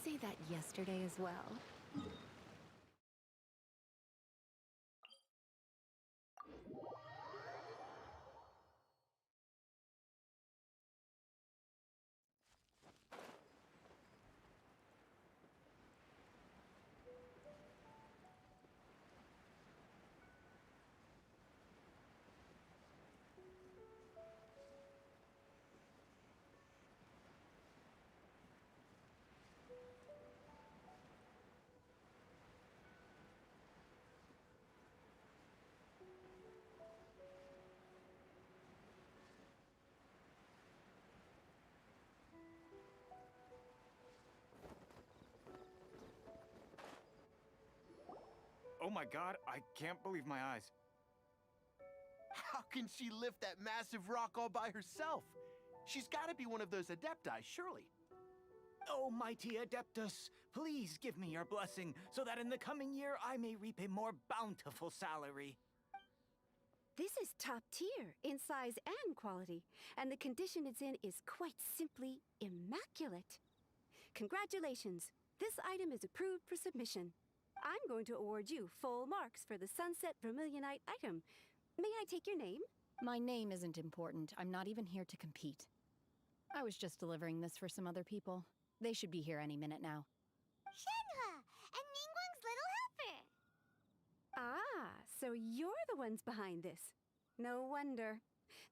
say that yesterday as well. Oh my god, I can't believe my eyes. How can she lift that massive rock all by herself? She's got to be one of those adepti, surely. Oh, mighty Adeptus, please give me your blessing so that in the coming year I may reap a more bountiful salary. This is top tier in size and quality, and the condition it's in is quite simply immaculate. Congratulations! This item is approved for submission. I'm going to award you full marks for the Sunset Vermilionite item. May I take your name? My name isn't important. I'm not even here to compete. I was just delivering this for some other people. They should be here any minute now. Shenhua and Ningguang's little helper. Ah, so you're the ones behind this. No wonder.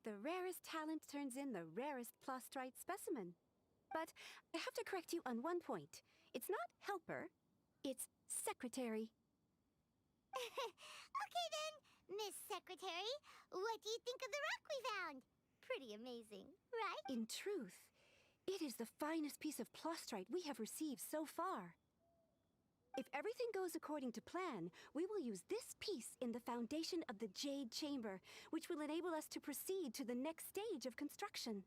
The rarest talent turns in the rarest plastrite specimen. But I have to correct you on one point. It's not helper, it's secretary. Okay then, Miss Secretary, what do you think of the rock we found? Pretty amazing, right? In truth, it is the finest piece of plastrite we have received so far. If everything goes according to plan, we will use this piece in the foundation of the Jade Chamber, which will enable us to proceed to the next stage of construction.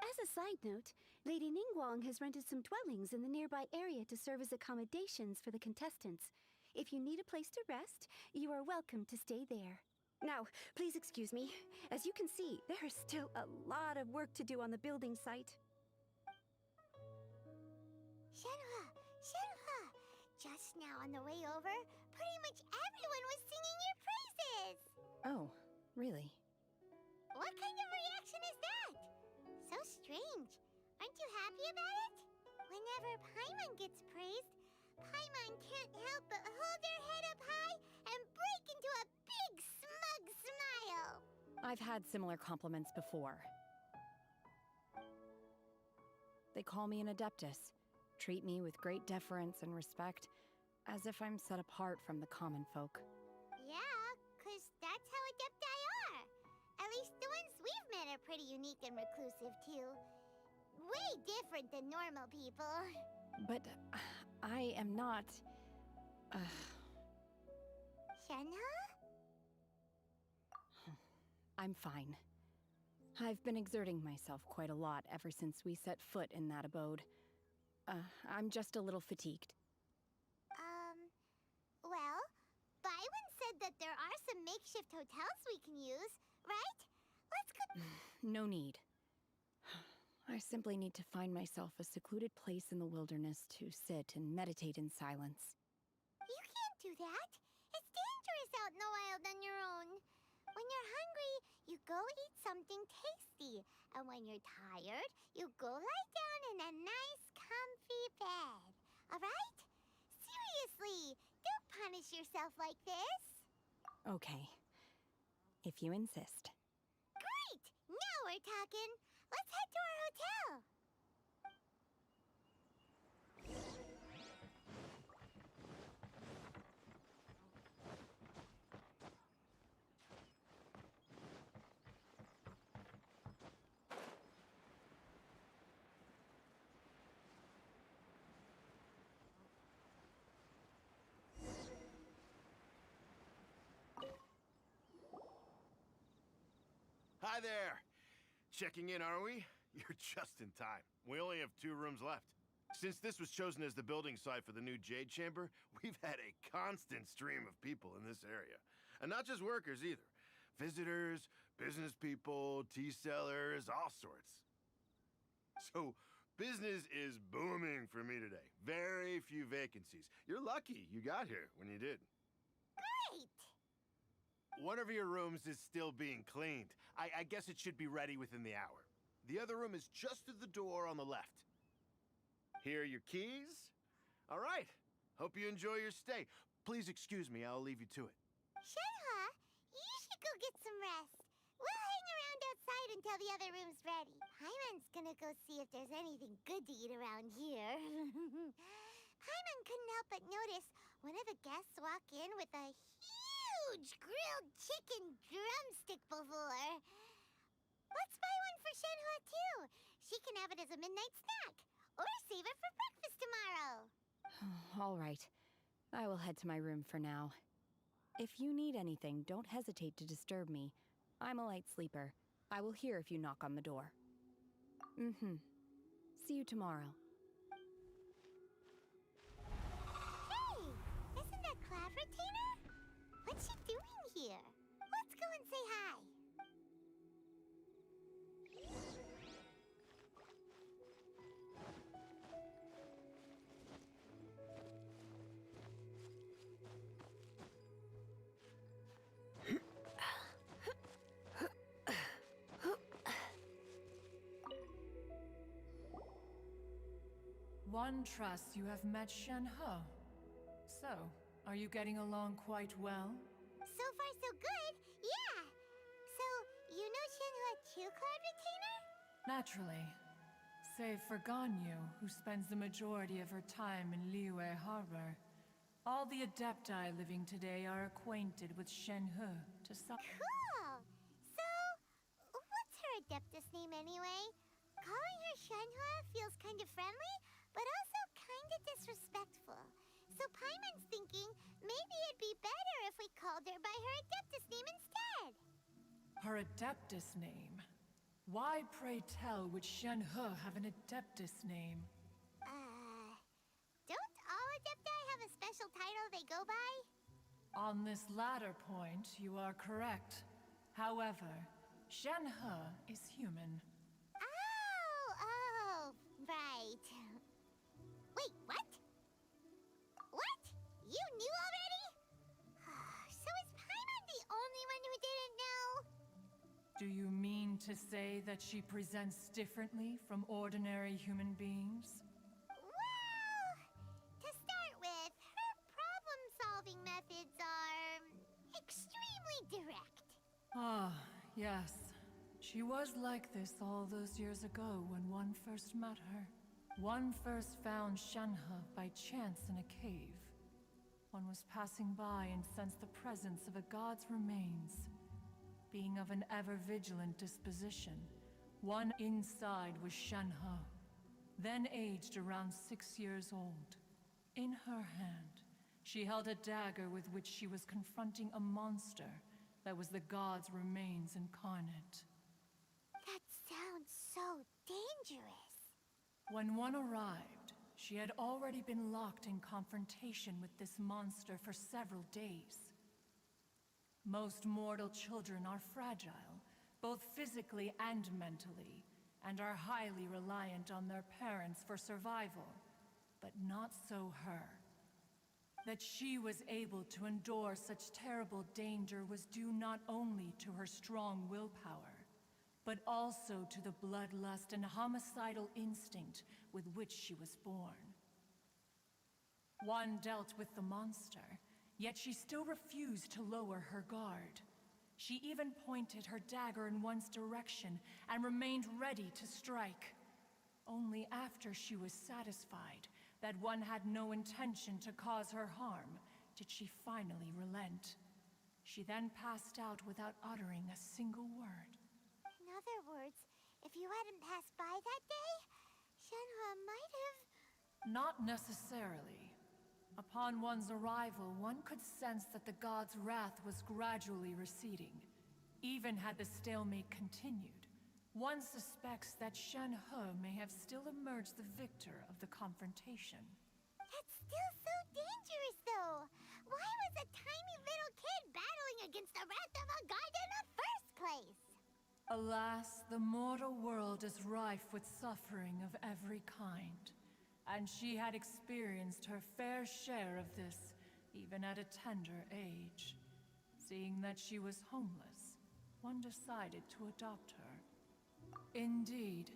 As a side note, Lady Ningguang has rented some dwellings in the nearby area to serve as accommodations for the contestants. If you need a place to rest, you are welcome to stay there. Now, please excuse me. As you can see, there is still a lot of work to do on the building site. Shenhua, Shenhua, just now on the way over, pretty much everyone was singing your praises. Oh, really? What kind of reaction is that? So strange. Aren't you happy about it? Whenever Paimon gets praised, Paimon can't help but hold their head up high and break into a big smug smile. I've had similar compliments before. They call me an Adeptus, treat me with great deference and respect, as if I'm set apart from the common folk. Yeah, 'cause that's how Adepti are. At least the ones we've met are pretty unique and reclusive, too. Way different than normal people. But I am not... Shenhua? I'm fine. I've been exerting myself quite a lot ever since we set foot in that abode. I'm just a little fatigued. Well, Byron said that there are some makeshift hotels we can use, right? Let's go... No need. I simply need to find myself a secluded place in the wilderness to sit and meditate in silence. You can't do that. It's dangerous out in the wild on your own. When you're hungry, you go eat something tasty. And when you're tired, you go lie down in a nice, comfy bed. All right? Seriously, don't punish yourself like this. Okay. If you insist. Great! Now we're talking. Let's head to our hotel. Hi there. Checking in, are we? You're just in time. We only have 2 rooms left. Since this was chosen as the building site for the new Jade Chamber, we've had a constant stream of people in this area. And not just workers either. Visitors, business people, tea sellers, all sorts. So, business is booming for me today. Very very few vacancies. You're lucky you got here when you did. Great! One of your rooms is still being cleaned. I guess it should be ready within the hour. The other room is just through the door on the left. Here are your keys. All right. Hope you enjoy your stay. Please excuse me, I'll leave you to it. Shenhe, you should go get some rest. We'll hang around outside until the other room's ready. Paimon's gonna go see if there's anything good to eat around here. Paimon couldn't help but notice one of the guests walk in with a huge grilled chicken drumstick before. Let's buy one for Shenhe too. She can have it as a midnight snack. Or save it for breakfast tomorrow. All right. I will head to my room for now. If you need anything, don't hesitate to disturb me. I'm a light sleeper. I will hear if you knock on the door. See you tomorrow. Hey! Isn't that Cloud Retainer? What's she doing here? Let's go and say hi. One trusts you have met Shenhe. So, are you getting along quite well? So far, so good. Yeah. So, you know Shenhe too, Cloud Retainer? Naturally. Save for Ganyu, who spends the majority of her time in Liyue Harbor. All the Adepti living today are acquainted with Shenhe to some... Cool. So, what's her Adeptus name anyway? Calling her Shenhe feels kind of friendly, but also kind of disrespectful. So Paimon's thinking maybe it'd be better if we called her by her Adeptus name instead. Her Adeptus name? Why, pray tell, would Shenhe have an Adeptus name? Don't all Adepti have a special title they go by? On this latter point, you are correct. However, Shenhe is human. Oh, right. Wait, what? What? You knew already? So is Paimon the only one who didn't know? Do you mean to say that she presents differently from ordinary human beings? Well, to start with, her problem-solving methods are extremely direct. Ah, yes. She was like this all those years ago when one first met her. One first found Shenhe by chance in a cave. One was passing by and sensed the presence of a god's remains. Being of an ever-vigilant disposition, one inside was Shenhe, then aged around 6 years old. In her hand, she held a dagger with which she was confronting a monster that was the god's remains incarnate. That sounds so dangerous. When one arrived, she had already been locked in confrontation with this monster for several days. Most mortal children are fragile, both physically and mentally, and are highly reliant on their parents for survival. But not so her. That she was able to endure such terrible danger was due not only to her strong willpower, but also to the bloodlust and homicidal instinct with which she was born. One dealt with the monster, yet she still refused to lower her guard. She even pointed her dagger in one's direction and remained ready to strike. Only after she was satisfied that one had no intention to cause her harm did she finally relent. She then passed out without uttering a single word. In other words, if you hadn't passed by that day, Shenhe might have... Not necessarily. Upon one's arrival, one could sense that the god's wrath was gradually receding. Even had the stalemate continued, one suspects that Shenhe may have still emerged the victor of the confrontation. That's still so dangerous, though. Why was a tiny little kid battling against the wrath of a god in the first place? Alas, the mortal world is rife with suffering of every kind. and she had experienced her fair share of this, even at a tender age. Seeing that she was homeless, one decided to adopt her. Indeed,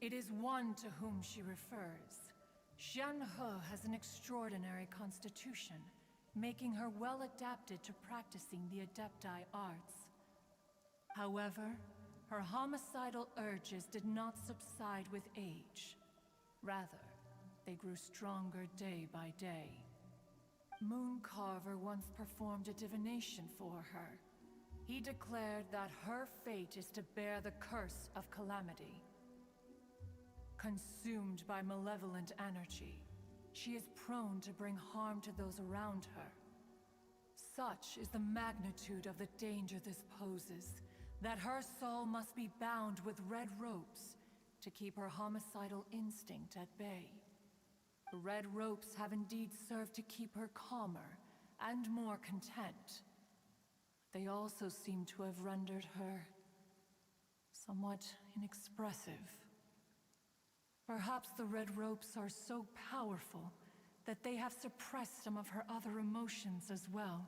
it is one to whom she refers. Xianhe has an extraordinary constitution, making her well adapted to practicing the Adepti arts. However, her homicidal urges did not subside with age. Rather, they grew stronger day by day. Mooncarver once performed a divination for her. He declared that her fate is to bear the curse of calamity. Consumed by malevolent energy, she is prone to bring harm to those around her. Such is the magnitude of the danger this poses, that her soul must be bound with red ropes to keep her homicidal instinct at bay. The red ropes have indeed served to keep her calmer and more content. They also seem to have rendered her somewhat inexpressive. Perhaps the red ropes are so powerful that they have suppressed some of her other emotions as well.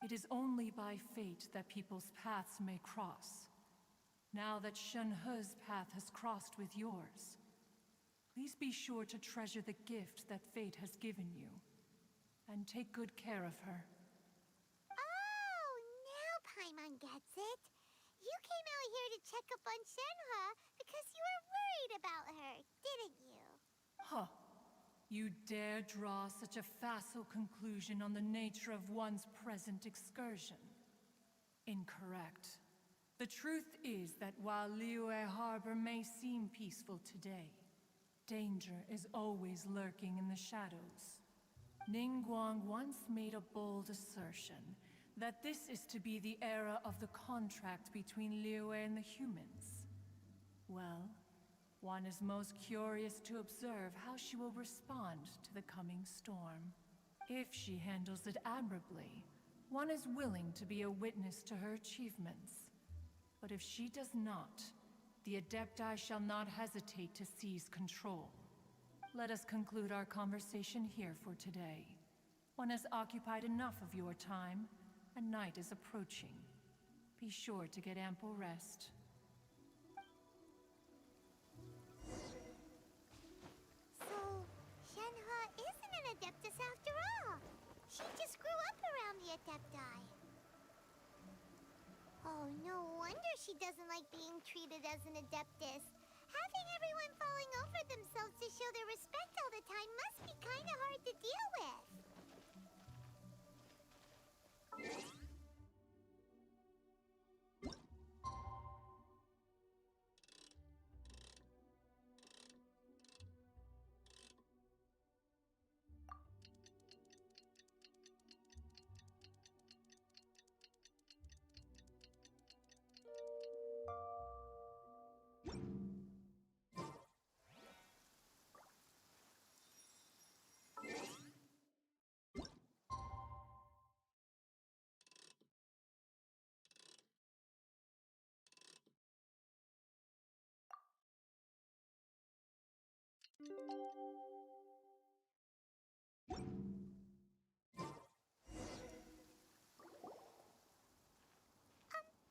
It is only by fate that people's paths may cross. Now that Shenhe's path has crossed with yours, please be sure to treasure the gift that fate has given you, and take good care of her. Oh, now Paimon gets it. You came out here to check up on Shenhe because you were worried about her, didn't you? Huh. You dare draw such a facile conclusion on the nature of one's present excursion? Incorrect. The truth is that while Liyue Harbor may seem peaceful today, danger is always lurking in the shadows. Ningguang once made a bold assertion that this is to be the era of the contract between Liyue and the humans. Well, one is most curious to observe how she will respond to the coming storm. If she handles it admirably, one is willing to be a witness to her achievements. But if she does not, the Adepti shall not hesitate to seize control. Let us conclude our conversation here for today. One has occupied enough of your time, and night is approaching. Be sure to get ample rest. So, Shenhe isn't an Adeptus after all. She just grew up around the Adepti. Oh, no wonder she doesn't like being treated as an Adeptus. Having everyone falling over themselves to show their respect all the time must be kind of hard to deal with.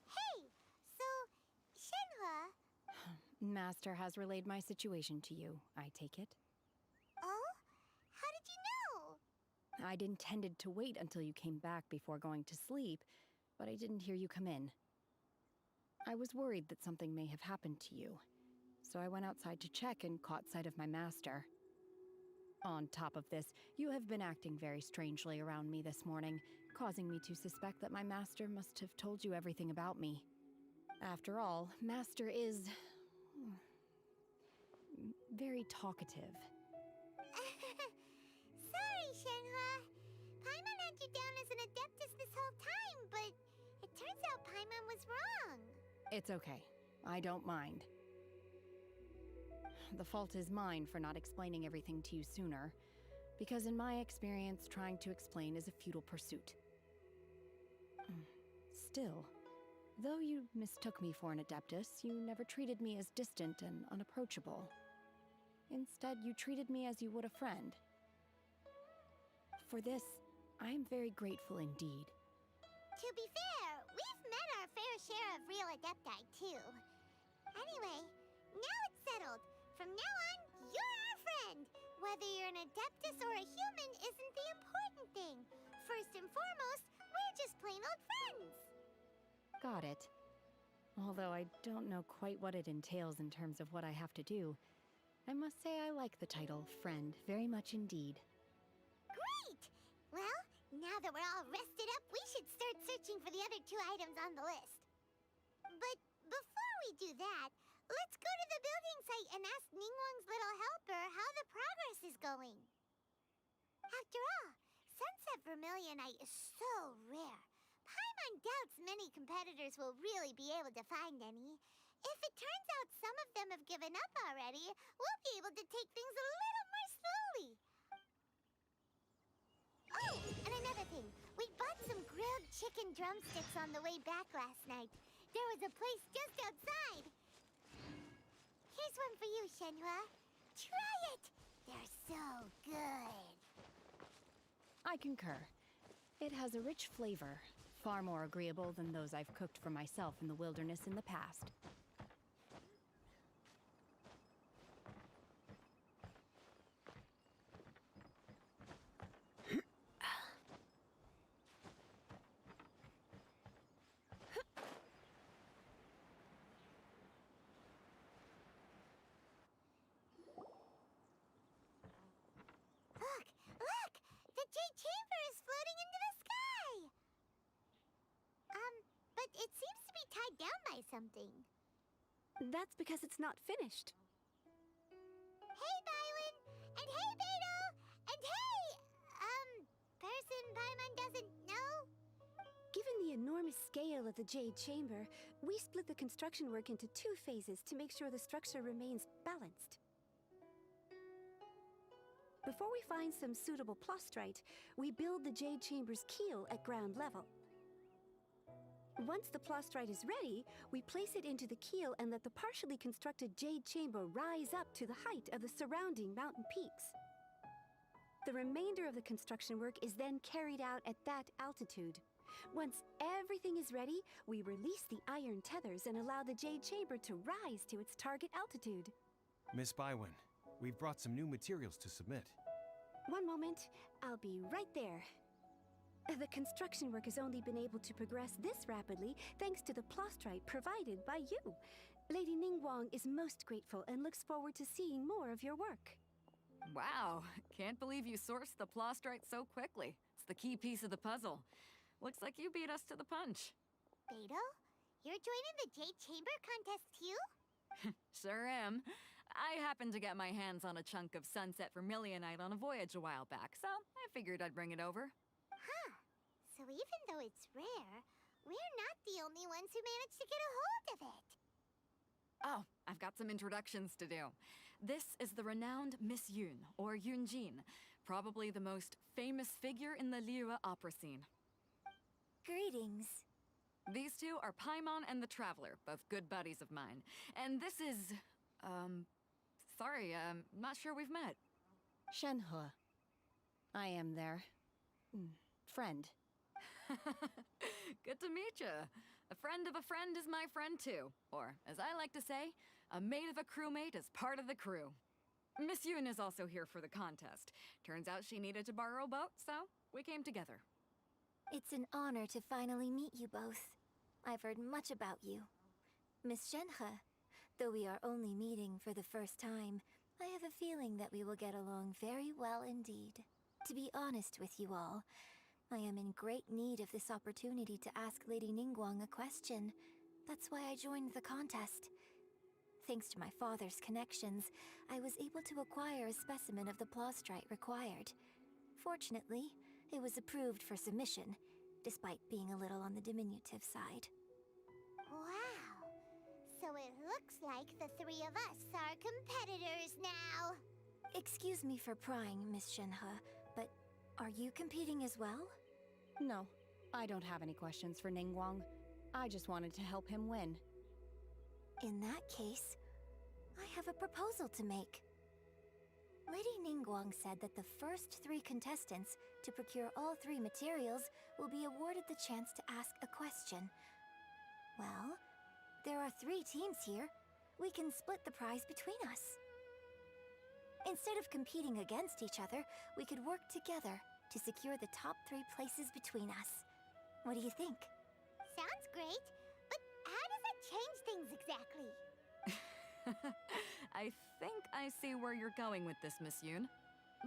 Hey, so, Shenhe... Master has relayed my situation to you, I take it. Oh? How did you know? I'd intended to wait until you came back before going to sleep, but I didn't hear you come in. I was worried that something may have happened to you, so I went outside to check and caught sight of my master. On top of this, you have been acting very strangely around me this morning, causing me to suspect that my master must have told you everything about me. After all, Master is... very talkative. Sorry, Shenhe. Paimon had you down as an Adeptus this whole time, but it turns out Paimon was wrong. It's okay. I don't mind. The fault is mine for not explaining everything to you sooner, because in my experience, trying to explain is a futile pursuit. Still, though you mistook me for an Adeptus, you never treated me as distant and unapproachable. Instead, you treated me as you would a friend. For this, I am very grateful indeed. To be fair, we've met our fair share of real Adepti, too. Anyway, now it's settled. From now on, you're our friend. Whether you're an Adeptus or a human isn't the important thing. First and foremost, we're just plain old friends. Got it. Although I don't know quite what it entails in terms of what I have to do, I must say I like the title friend very much indeed. Great! Well, now that we're all rested up, we should start searching for the other 2 items on the list. But before we do that, let's go to the building site and ask Ningguang's little helper how the progress is going. After all, Sunset Vermilionite is so rare. Paimon doubts many competitors will really be able to find any. If it turns out some of them have given up already, we'll be able to take things a little more slowly. Oh, and another thing. We bought some grilled chicken drumsticks on the way back last night. There was a place just outside. Here's one for you, Shenhua. Try it! They're so good. I concur. It has a rich flavor, far more agreeable than those I've cooked for myself in the wilderness in the past. Look! The Jade Chamber is floating into the sky! But it seems to be tied down by something. That's because it's not finished. Hey, Bywin! And hey, Beto! And hey, person Paimon doesn't know? Given the enormous scale of the Jade Chamber, we split the construction work into 2 phases to make sure the structure remains balanced. Before we find some suitable plastrite, we build the Jade Chamber's keel at ground level. Once the plastrite is ready, we place it into the keel and let the partially constructed Jade Chamber rise up to the height of the surrounding mountain peaks. The remainder of the construction work is then carried out at that altitude. Once everything is ready, we release the iron tethers and allow the Jade Chamber to rise to its target altitude. Miss Bywin, we've brought some new materials to submit. One moment, I'll be right there. The construction work has only been able to progress this rapidly thanks to the plastrite provided by you. Lady Ningguang is most grateful and looks forward to seeing more of your work. Wow, can't believe you sourced the plastrite so quickly. It's the key piece of the puzzle. Looks like you beat us to the punch. Beto? You're joining the Jade Chamber contest too? Sure am. I happened to get my hands on a chunk of Sunset Vermilionite on a voyage a while back, so I figured I'd bring it over. Huh. So even though it's rare, we're not the only ones who managed to get a hold of it. Oh, I've got some introductions to do. This is the renowned Miss Yun, or Yunjin, probably the most famous figure in the Liyue opera scene. Greetings. These 2 are Paimon and the Traveler, both good buddies of mine. And this is, sorry, not sure we've met. Shenhua. I am their friend. Good to meet you. A friend of a friend is my friend too. Or, as I like to say, a mate of a crewmate is part of the crew. Miss Yun is also here for the contest. Turns out she needed to borrow a boat, so we came together. It's an honor to finally meet you both. I've heard much about you. Miss Shenhe, though we are only meeting for the first time, I have a feeling that we will get along very well indeed. To be honest with you all, I am in great need of this opportunity to ask Lady Ningguang a question. That's why I joined the contest. Thanks to my father's connections, I was able to acquire a specimen of the plastrite required. Fortunately, it was approved for submission, despite being a little on the diminutive side. Wow. So it looks like the 3 of us are competitors now. Excuse me for prying, Miss Shenhe, but are you competing as well? No, I don't have any questions for Ningguang. I just wanted to help him win. In that case, I have a proposal to make. Lady Ningguang said that the first 3 contestants to procure all 3 materials will be awarded the chance to ask a question. Well, there are 3 teams here. We can split the prize between us. Instead of competing against each other, we could work together to secure the top 3 places between us. What do you think? Sounds great, but how does that change things exactly? I think I see where you're going with this, Miss Yoon.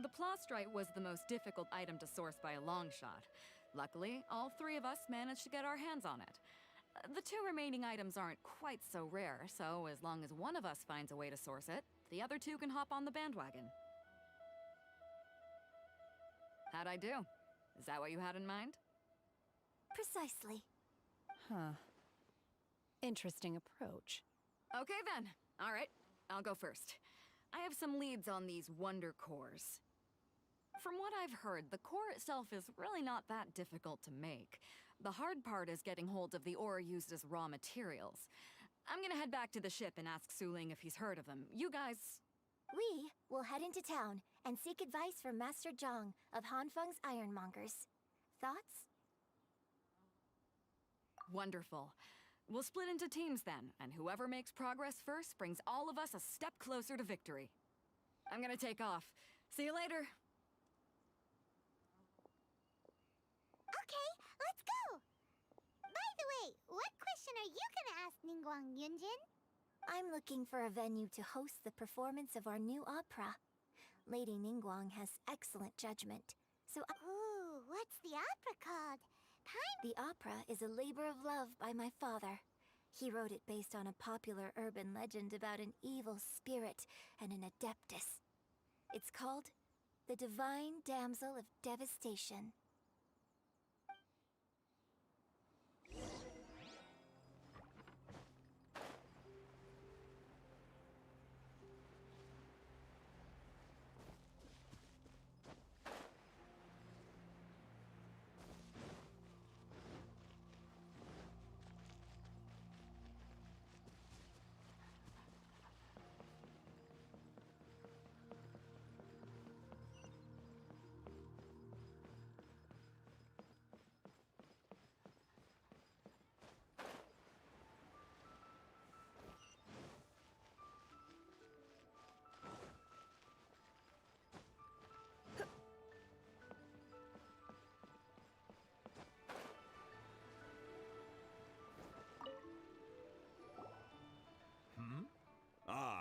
The plastrite was the most difficult item to source by a long shot. Luckily, all 3 of us managed to get our hands on it. The 2 remaining items aren't quite so rare, so as long as one of us finds a way to source it, the other 2 can hop on the bandwagon. How'd I do? Is that what you had in mind? Precisely. Huh. Interesting approach. Okay then. All right, I'll go first. I have some leads on these wonder cores. From what I've heard, the core itself is really not that difficult to make. The hard part is getting hold of the ore used as raw materials. I'm gonna head back to the ship and ask Suling if he's heard of them. You guys... We will head into town and seek advice from Master Zhang of Hanfeng's Ironmongers. Thoughts? Wonderful. We'll split into teams then, and whoever makes progress first brings all of us a step closer to victory. I'm gonna take off. See you later. Okay, let's go! By the way, what question are you gonna ask Ningguang Yunjin? I'm looking for a venue to host the performance of our new opera. Lady Ningguang has excellent judgment, so Ooh, what's the opera called? the opera is a labor of love by my father. He wrote it based on a popular urban legend about an evil spirit and an adeptus. It's called The Divine Damsel of Devastation.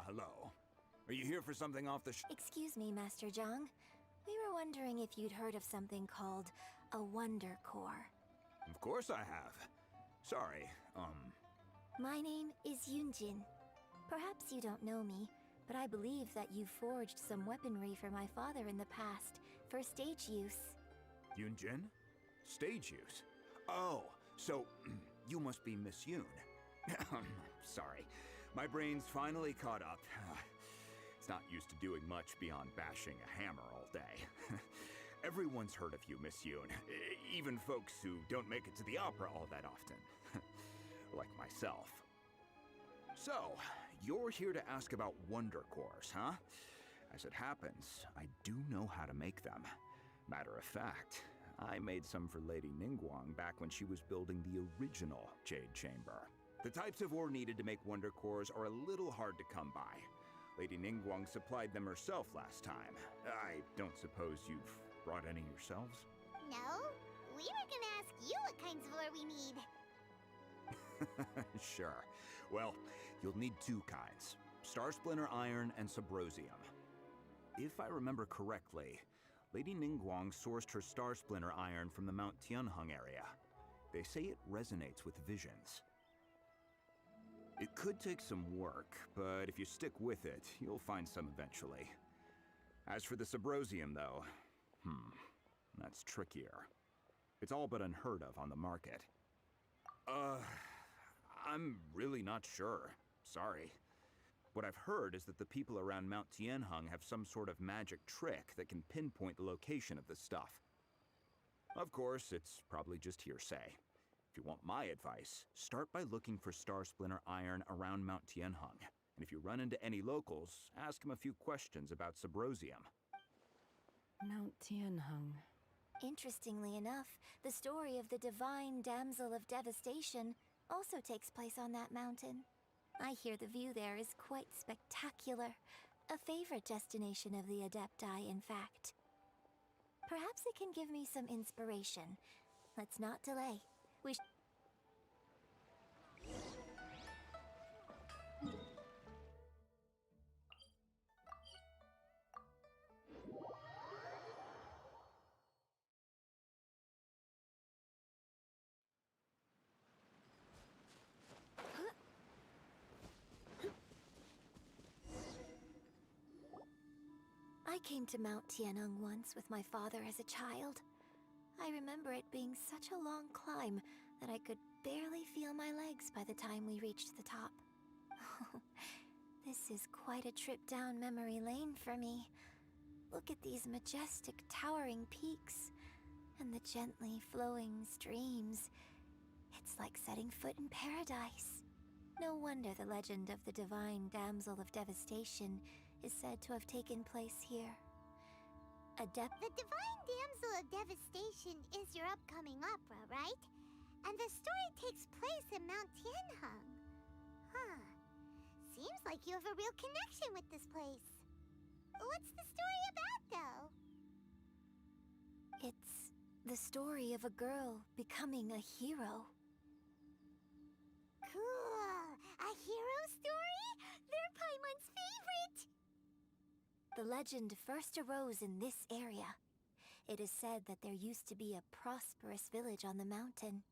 Hello. Are you here for something off the Excuse me, Master Zhang. We were wondering if you'd heard of something called a Wonder Core. Of course I have. Sorry, My name is Yunjin. Perhaps you don't know me, but I believe that you forged some weaponry for my father in the past, for stage use. Yunjin? Stage use? Oh, so you must be Miss Yoon. Sorry. My brain's finally caught up. It's not used to doing much beyond bashing a hammer all day. Everyone's heard of you, Miss Yoon. Even folks who don't make it to the opera all that often. Like myself. So, you're here to ask about Wonder Cores, huh? As it happens, I do know how to make them. Matter of fact, I made some for Lady Ningguang back when she was building the original Jade Chamber. The types of ore needed to make Wonder Cores are a little hard to come by. Lady Ningguang supplied them herself last time. I don't suppose you've brought any yourselves? No, we were gonna ask you what kinds of ore we need. Sure. Well, you'll need 2 kinds. Star Splinter Iron and Subrosium. If I remember correctly, Lady Ningguang sourced her Star Splinter Iron from the Mount Tianheng area. They say it resonates with visions. It could take some work, but if you stick with it, you'll find some eventually. As for the Subrosium, though, that's trickier. It's all but unheard of on the market. I'm really not sure. Sorry. What I've heard is that the people around Mount Tianheng have some sort of magic trick that can pinpoint the location of the stuff. Of course, it's probably just hearsay. If you want my advice, start by looking for Star Splinter iron around Mount Tianheng. And if you run into any locals, ask them a few questions about Subrosium. Mount Tianheng. Interestingly enough, the story of the divine damsel of devastation also takes place on that mountain. I hear the view there is quite spectacular. A favorite destination of the Adepti, in fact. Perhaps it can give me some inspiration. Let's not delay. I came to Mount Tianheng once with my father as a child. I remember it being such a long climb that I could barely feel my legs by the time we reached the top. This is quite a trip down memory lane for me. Look at these majestic towering peaks and the gently flowing streams. It's like setting foot in paradise. No wonder the legend of the divine damsel of devastation is said to have taken place here. The Divine Damsel of Devastation is your upcoming opera, right? And the story takes place in Mount Tianheng. Huh. Seems like you have a real connection with this place. What's the story about, though? It's the story of a girl becoming a hero. Cool! A hero story? They're Paimon's favorite! The legend first arose in this area. It is said that there used to be a prosperous village on the mountain.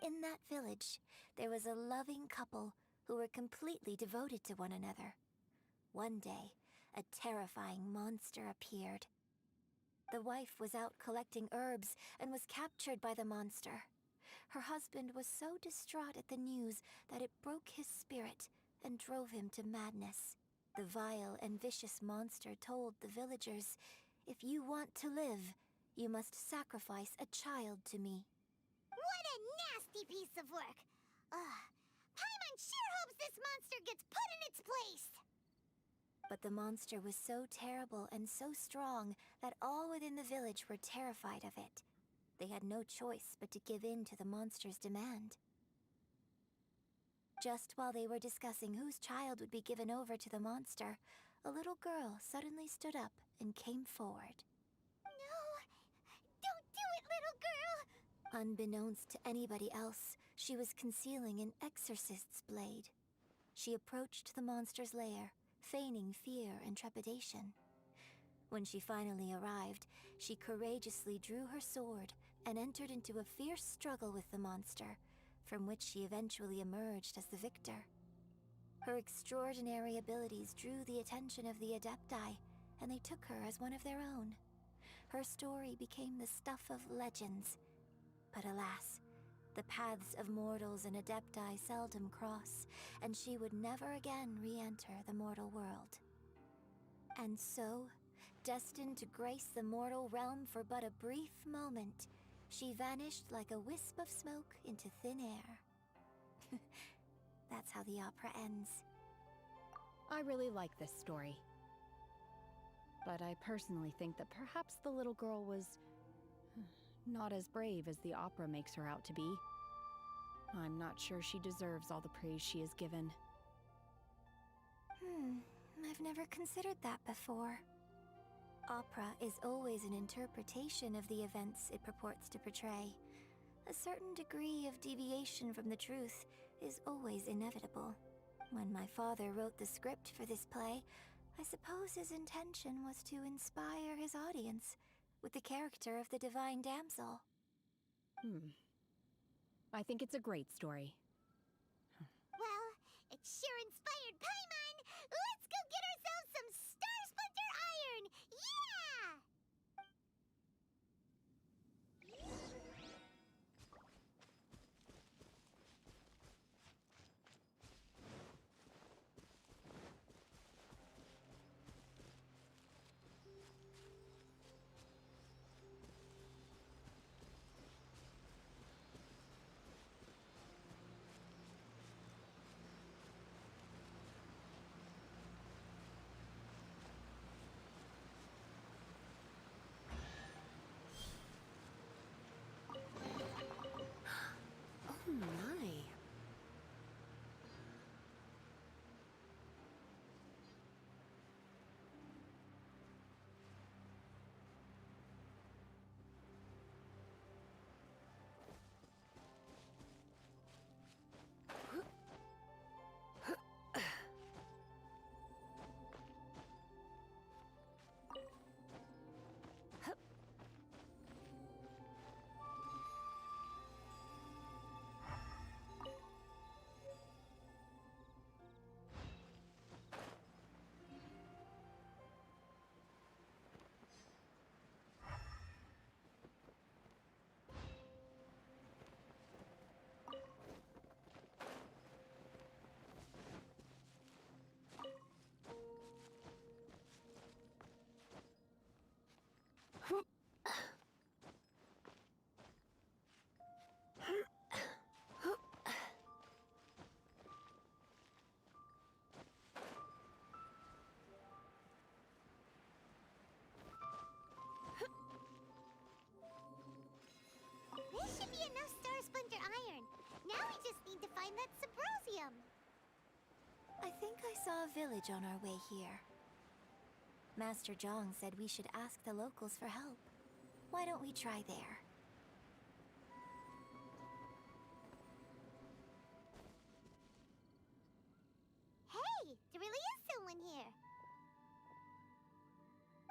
In that village, there was a loving couple who were completely devoted to one another. One day, a terrifying monster appeared. The wife was out collecting herbs and was captured by the monster. Her husband was so distraught at the news that it broke his spirit and drove him to madness. The vile and vicious monster told the villagers, "If you want to live, you must sacrifice a child to me." What a nasty piece of work! Paimon sure hopes this monster gets put in its place! But the monster was so terrible and so strong that all within the village were terrified of it. They had no choice but to give in to the monster's demand. Just while they were discussing whose child would be given over to the monster, a little girl suddenly stood up and came forward. No! Don't do it, little girl! Unbeknownst to anybody else, she was concealing an exorcist's blade. She approached the monster's lair, feigning fear and trepidation. When she finally arrived, she courageously drew her sword and entered into a fierce struggle with the monster, from which she eventually emerged as the victor. Her extraordinary abilities drew the attention of the Adepti, and they took her as one of their own. Her story became the stuff of legends. But alas, the paths of mortals and Adepti seldom cross, and she would never again re-enter the mortal world. And so, destined to grace the mortal realm for but a brief moment, she vanished like a wisp of smoke into thin air. That's how the opera ends. I really like this story. But I personally think that perhaps the little girl was not as brave as the opera makes her out to be. I'm not sure she deserves all the praise she is given. I've never considered that before. Opera is always an interpretation of the events it purports to portray. A certain degree of deviation from the truth is always inevitable. When my father wrote the script for this play, I suppose his intention was to inspire his audience with the character of the divine damsel. I think it's a great story. Well, it sure inspired Paimon! Let's go get ourselves some Star Splinter iron! Yeah! saw a village on our way here. Master Zhang said we should ask the locals for help. Why don't we try there? Hey, there really is someone here.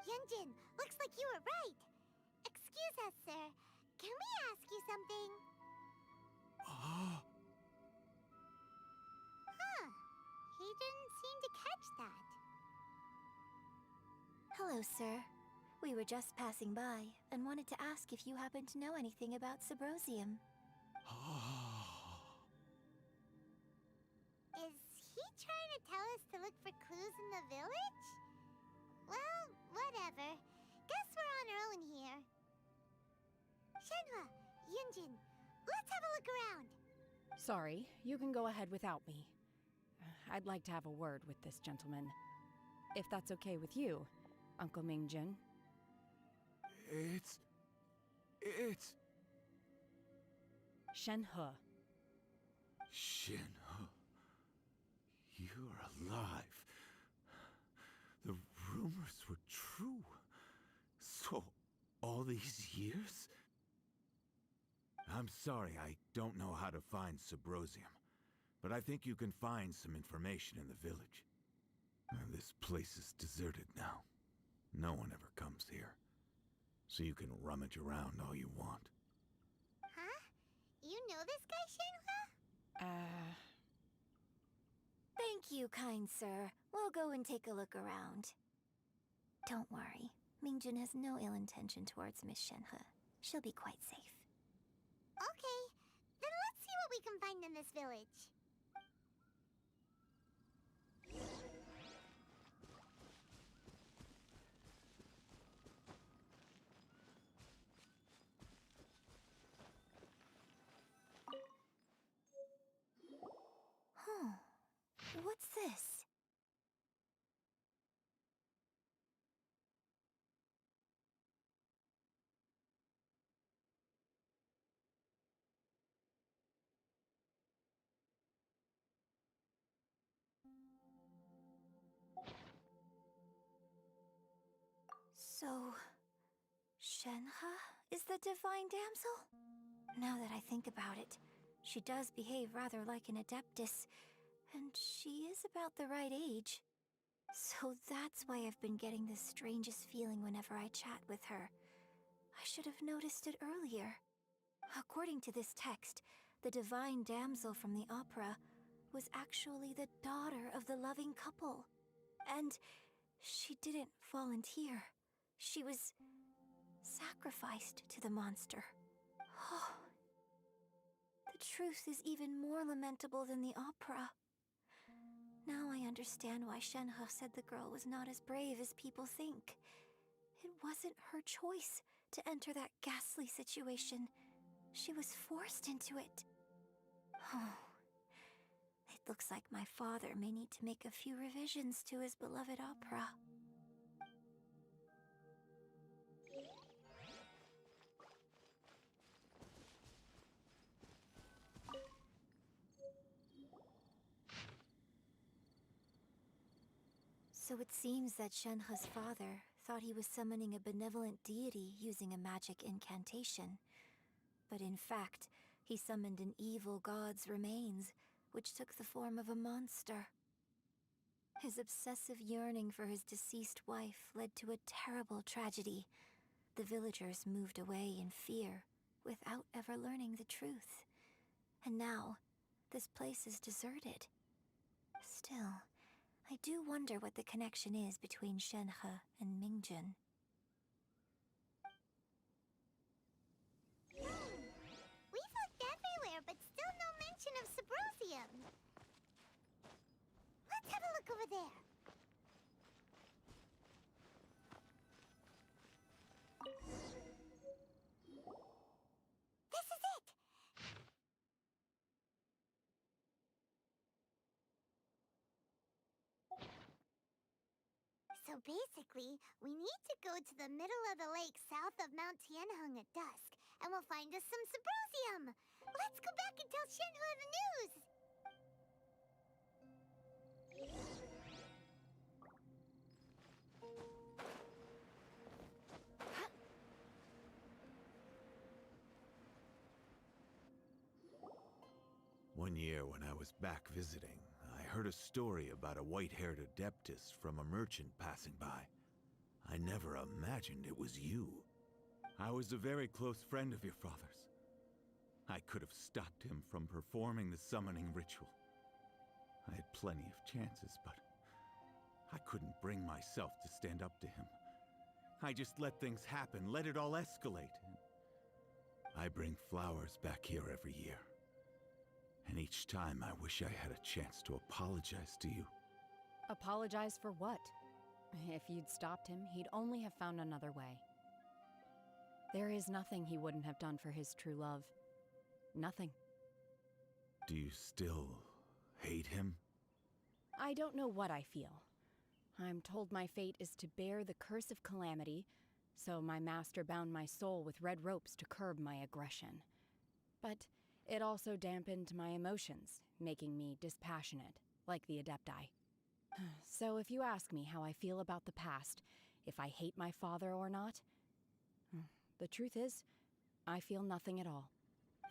Yunjin, looks like you were right. Excuse us, sir. Can we ask you something? Huh. He didn't seem to catch that. Hello, sir. We were just passing by and wanted to ask if you happen to know anything about Subrosium. Is he trying to tell us to look for clues in the village? Well, whatever. Guess we're on our own here. Shenhua, Yunjin, let's have a look around. Sorry, you can go ahead without me. I'd like to have a word with this gentleman. If that's okay with you, Uncle Mingjin. It's... Shenhe. Shenhe. You're alive. The rumors were true. So, all these years? I'm sorry, I don't know how to find Subrosium, but I think you can find some information in the village. This place is deserted now. No one ever comes here. So you can rummage around all you want. Huh? You know this guy, Shenhua? Thank you, kind sir. We'll go and take a look around. Don't worry. Mingjin has no ill intention towards Miss Shenhe. She'll be quite safe. Okay, then let's see what we can find in this village. What's this? So, Shenhe is the divine damsel? Now that I think about it, she does behave rather like an adeptus, and she is about the right age. So that's why I've been getting the strangest feeling whenever I chat with her. I should have noticed it earlier. According to this text, the divine damsel from the opera was actually the daughter of the loving couple. And she didn't volunteer. She was sacrificed to the monster. Oh, the truth is even more lamentable than the opera. Now I understand why Shenhe said the girl was not as brave as people think. It wasn't her choice to enter that ghastly situation. She was forced into it. Oh, it looks like my father may need to make a few revisions to his beloved opera. So it seems that Shenhe's father thought he was summoning a benevolent deity using a magic incantation. But in fact, he summoned an evil god's remains, which took the form of a monster. His obsessive yearning for his deceased wife led to a terrible tragedy. The villagers moved away in fear, without ever learning the truth. And now, this place is deserted. Still, I do wonder what the connection is between Shenhe and Mingjin. We've looked everywhere, but still no mention of Subrosium. Let's have a look over there. This is it! So basically, we need to go to the middle of the lake south of Mount Tianheng at dusk, and we'll find us some Subrosium. Let's go back and tell Shenhua the news! One year when I was back visiting, I heard a story about a white-haired adeptus from a merchant passing by. I never imagined it was you. I was a very close friend of your father's. I could have stopped him from performing the summoning ritual. I had plenty of chances, but I couldn't bring myself to stand up to him. I just let things happen, let it all escalate. I bring flowers back here every year. And each time I wish I had a chance to apologize to you. Apologize for what? If you'd stopped him, he'd only have found another way. There is nothing he wouldn't have done for his true love. Nothing. Do you still hate him? I don't know what I feel. I'm told my fate is to bear the curse of calamity, so my master bound my soul with red ropes to curb my aggression. But it also dampened my emotions, making me dispassionate, like the Adepti. So if you ask me how I feel about the past, if I hate my father or not, the truth is, I feel nothing at all.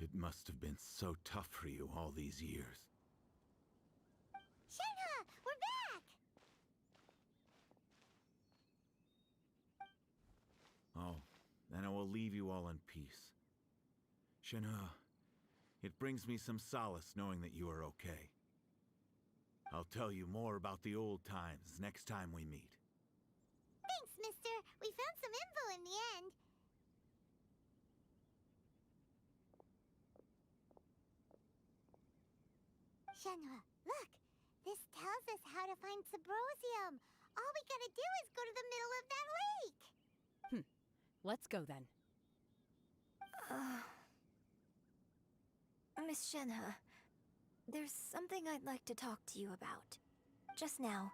It must have been so tough for you all these years. Shenhe, we're back! Oh, then I will leave you all in peace. Shenhe, it brings me some solace knowing that you are okay. I'll tell you more about the old times next time we meet. Thanks, mister. We found some info in the end. Shenhe, look. This tells us how to find Sabrosium. All we gotta do is go to the middle of that lake. Let's go then. Miss Shenhe, there's something I'd like to talk to you about. Just now,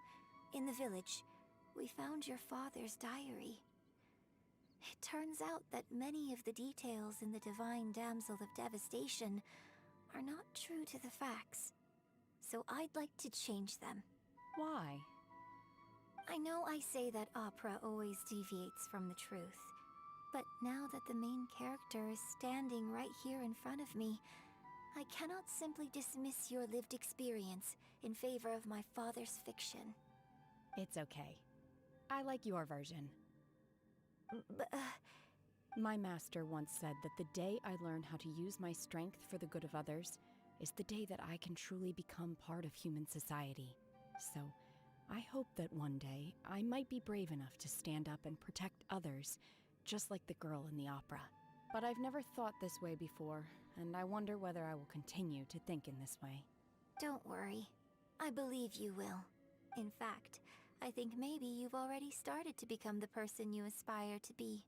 in the village, we found your father's diary. It turns out that many of the details in the Divine Damsel of Devastation are not true to the facts. So I'd like to change them. Why? I know I say that opera always deviates from the truth, but now that the main character is standing right here in front of me, I cannot simply dismiss your lived experience in favor of my father's fiction. It's okay. I like your version. But, My master once said that the day I learn how to use my strength for the good of others is the day that I can truly become part of human society. So, I hope that one day I might be brave enough to stand up and protect others, just like the girl in the opera. But I've never thought this way before, and I wonder whether I will continue to think in this way. don't worry. I believe you will. In fact, I think maybe you've already started to become the person you aspire to be.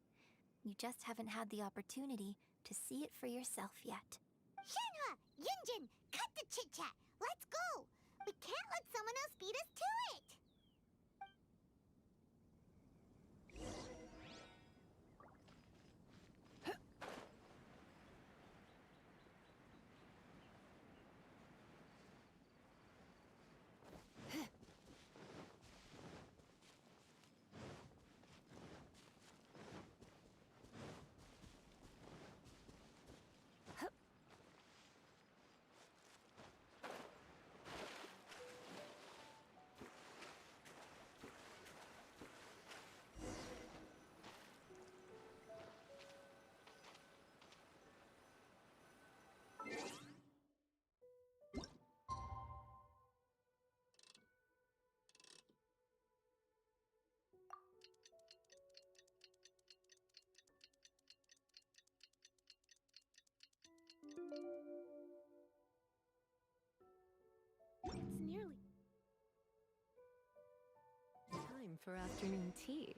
You just haven't had the opportunity to see it for yourself yet. Shenhe! Yunjin! Cut the chit-chat! Let's go! We can't let someone else beat us to it! It's nearly time for afternoon tea.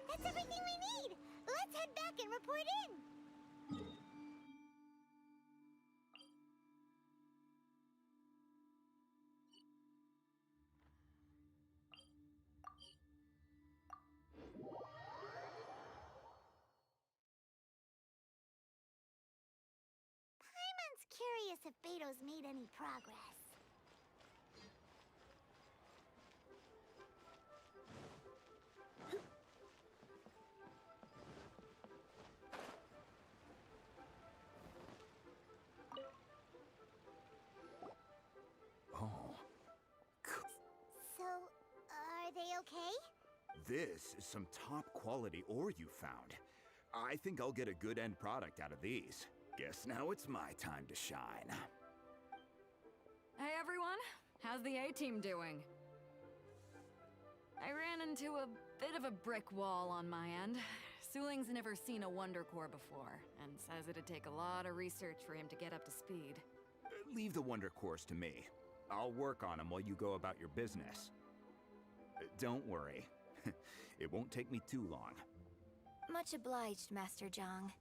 That's everything we need! Let's head back and report in! if Beto's made any progress. Oh. So, are they okay? This is some top quality ore you found. I think I'll get a good end product out of these. Guess now it's my time to shine. Hey everyone, how's the A-team doing? I ran into a bit of a brick wall on my end. Suling's never seen a Wonder Core before, and says it'd take a lot of research for him to get up to speed. Leave the Wonder Cores to me. I'll work on them while you go about your business. Don't worry. It won't take me too long. Much obliged, Master Zhang.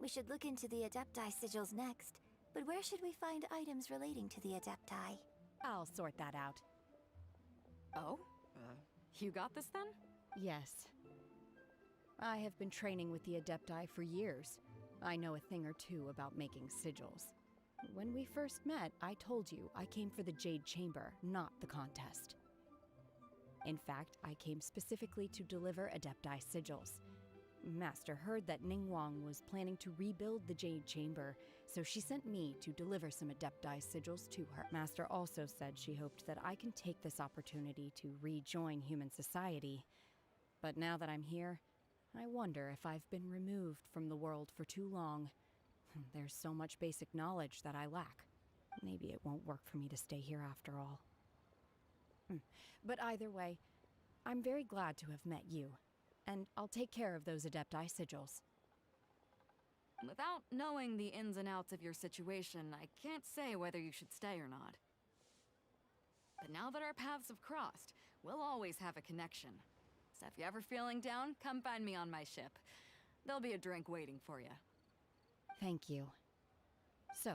We should look into the Adepti sigils next, but where should we find items relating to the Adepti? I'll sort that out. Oh? You got this then? Yes. I have been training with the Adepti for years. I know a thing or two about making sigils. When we first met, I told you I came for the Jade Chamber, not the contest. In fact, I came specifically to deliver Adepti sigils. Master heard that Ningguang was planning to rebuild the Jade Chamber, so she sent me to deliver some Adepti sigils to her. Master also said she hoped that I can take this opportunity to rejoin human society. But now that I'm here, I wonder if I've been removed from the world for too long. There's so much basic knowledge that I lack. Maybe it won't work for me to stay here after all. But either way, I'm very glad to have met you. And I'll take care of those Adepti sigils. Without knowing the ins and outs of your situation, I can't say whether you should stay or not. But now that our paths have crossed, we'll always have a connection. So if you're ever feeling down, come find me on my ship. There'll be a drink waiting for you. Thank you. So,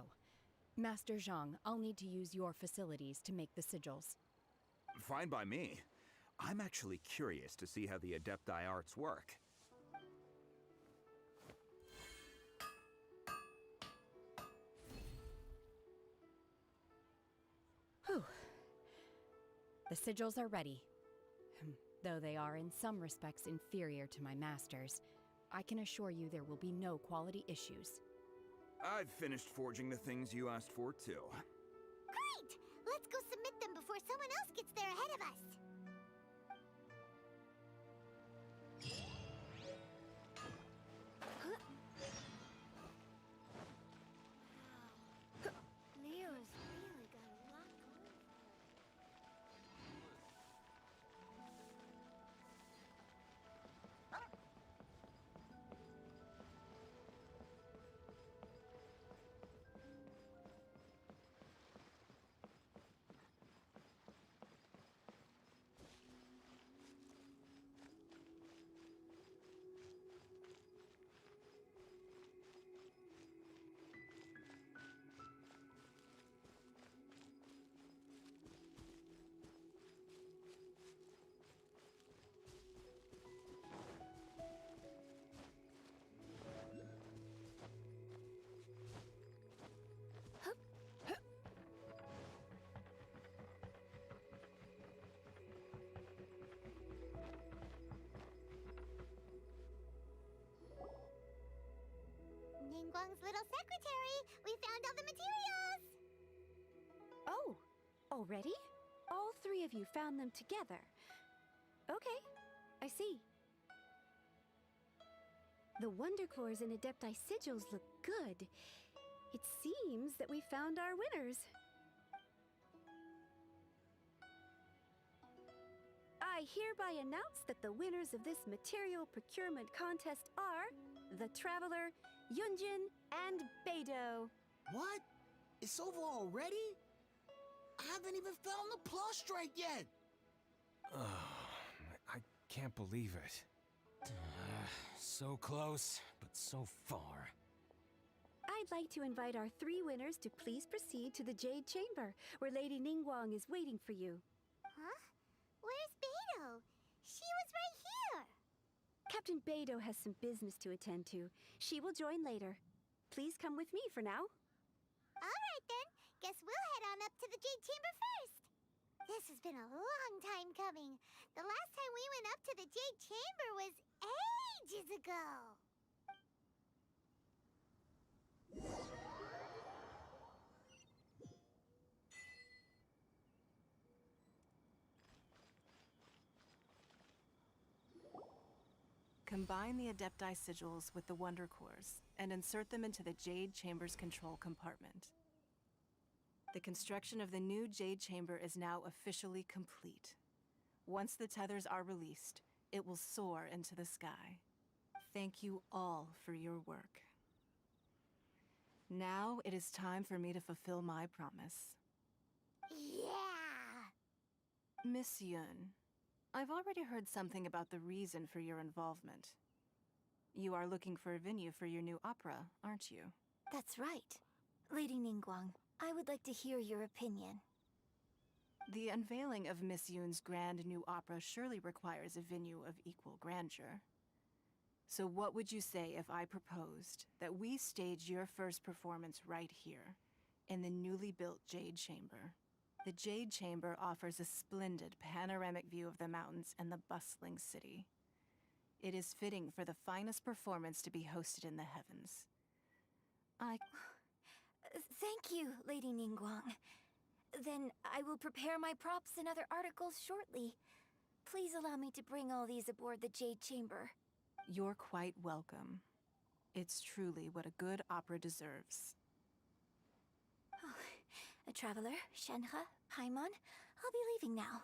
Master Zhang, I'll need to use your facilities to make the sigils. Fine by me. I'm actually curious to see how the Adepti arts work. Whew. The sigils are ready. Though they are in some respects inferior to my master's, I can assure you there will be no quality issues. I've finished forging the things you asked for, too. Great! Let's go submit them before someone else gets there ahead of us. Leo's really got a lot going for Ningguang's little secretary! We found all the materials! Oh, already? All three of you found them together. Okay, I see. The Wonder Cores and Adepti sigils look good. It seems that we found our winners. I hereby announce that the winners of this material procurement contest are the Traveler, Yunjin, and Beidou. What? It's over already? I haven't even found the plustrate yet! I can't believe it. So close, but so far. I'd like to invite our three winners to please proceed to the Jade Chamber, where Lady Ningguang is waiting for you. Huh? Where's Beidou? She was right here! Captain Beidou has some business to attend to. She will join later. Please come with me for now. Alright then. on up to the Jade Chamber first. This has been a long time coming. The last time we went up to the Jade Chamber was ages ago. Combine the Adepti sigils with the Wonder Cores and insert them into the Jade Chamber's control compartment. The construction of the new Jade Chamber is now officially complete. Once the tethers are released, it will soar into the sky. Thank you all for your work. Now it is time for me to fulfill my promise. Yeah! Miss Yun, I've already heard something about the reason for your involvement. You are looking for a venue for your new opera, aren't you? That's right. Lady Ningguang, I would like to hear your opinion. The unveiling of Miss Yun's grand new opera surely requires a venue of equal grandeur. So what would you say if I proposed that we stage your first performance right here, in the newly built Jade Chamber? The Jade Chamber offers a splendid panoramic view of the mountains and the bustling city. It is fitting for the finest performance to be hosted in the heavens. Thank you, Lady Ningguang. Then I will prepare my props and other articles shortly. Please allow me to bring all these aboard the Jade Chamber. You're quite welcome. It's truly what a good opera deserves. A traveler, Shenhe, Paimon, I'll be leaving now.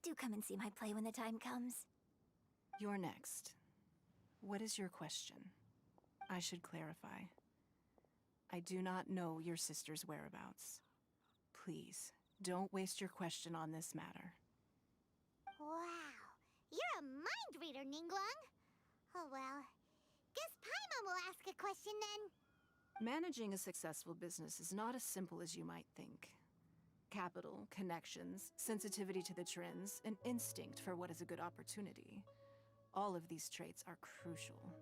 Do come and see my play when the time comes. You're next. What is your question? I should clarify. I do not know your sister's whereabouts. Please, don't waste your question on this matter. Wow, you're a mind reader, Ningguang. Oh well, guess Paimon will ask a question then. Managing a successful business is not as simple as you might think. Capital, connections, sensitivity to the trends, and instinct for what is a good opportunity. All of these traits are crucial.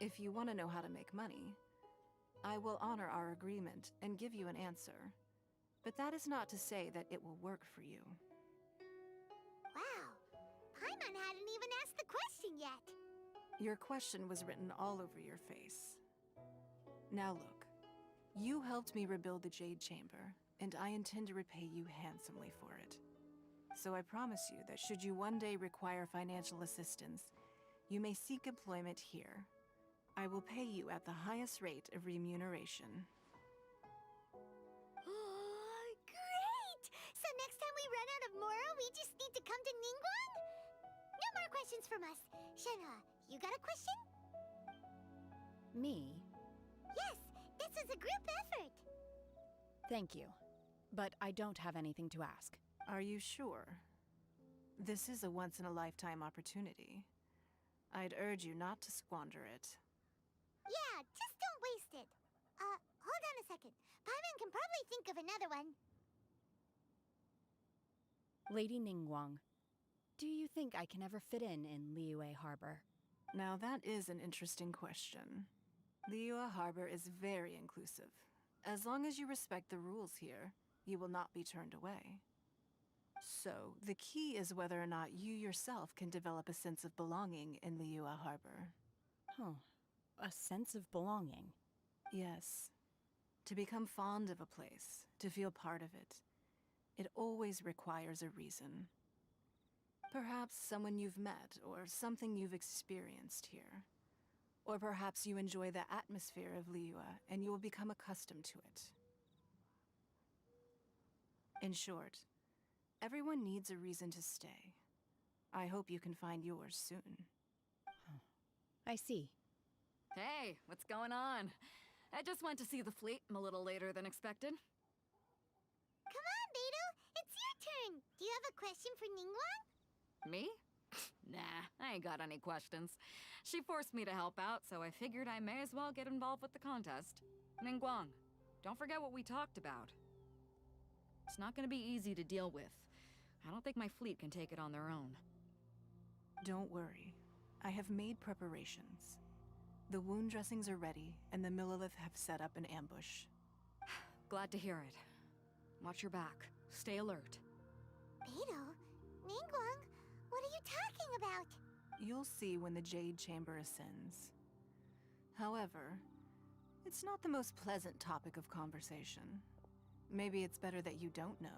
If you want to know how to make money, I will honor our agreement and give you an answer. But that is not to say that it will work for you. Wow, Paimon hadn't even asked the question yet. Your question was written all over your face. Now look, you helped me rebuild the Jade Chamber, and I intend to repay you handsomely for it. So I promise you that should you one day require financial assistance, you may seek employment here. I will pay you at the highest rate of remuneration. Great! So next time we run out of Moro, we just need to come to Ningguang? No more questions from us. Shenhe, you got a question? Me? Yes, this is a group effort. Thank you. But I don't have anything to ask. Are you sure? This is a once-in-a-lifetime opportunity. I'd urge you not to squander it. Yeah, just don't waste it. Hold on a second. Paimon can probably think of another one. Lady Ningguang, do you think I can ever fit in Liyue Harbor? Now that is an interesting question. Liyue Harbor is very inclusive. As long as you respect the rules here, you will not be turned away. So, the key is whether or not you yourself can develop a sense of belonging in Liyue Harbor. Huh. A sense of belonging? Yes. To become fond of a place, to feel part of it, it always requires a reason. Perhaps someone you've met, or something you've experienced here. Or perhaps you enjoy the atmosphere of Liyue, and you will become accustomed to it. In short, everyone needs a reason to stay. I hope you can find yours soon. I see. Hey, what's going on? I just went to see the fleet a little later than expected. Come on, Beidou, it's your turn. Do you have a question for Ningguang? Me? Nah, I ain't got any questions. She forced me to help out, so I figured I may as well get involved with the contest. Ningguang, don't forget what we talked about. It's not gonna be easy to deal with. I don't think my fleet can take it on their own. Don't worry. I have made preparations. The wound dressings are ready, and the Millelith have set up an ambush. Glad to hear it. Watch your back. Stay alert. Beidou, Ningguang, what are you talking about? You'll see when the Jade Chamber ascends. However, it's not the most pleasant topic of conversation. Maybe it's better that you don't know.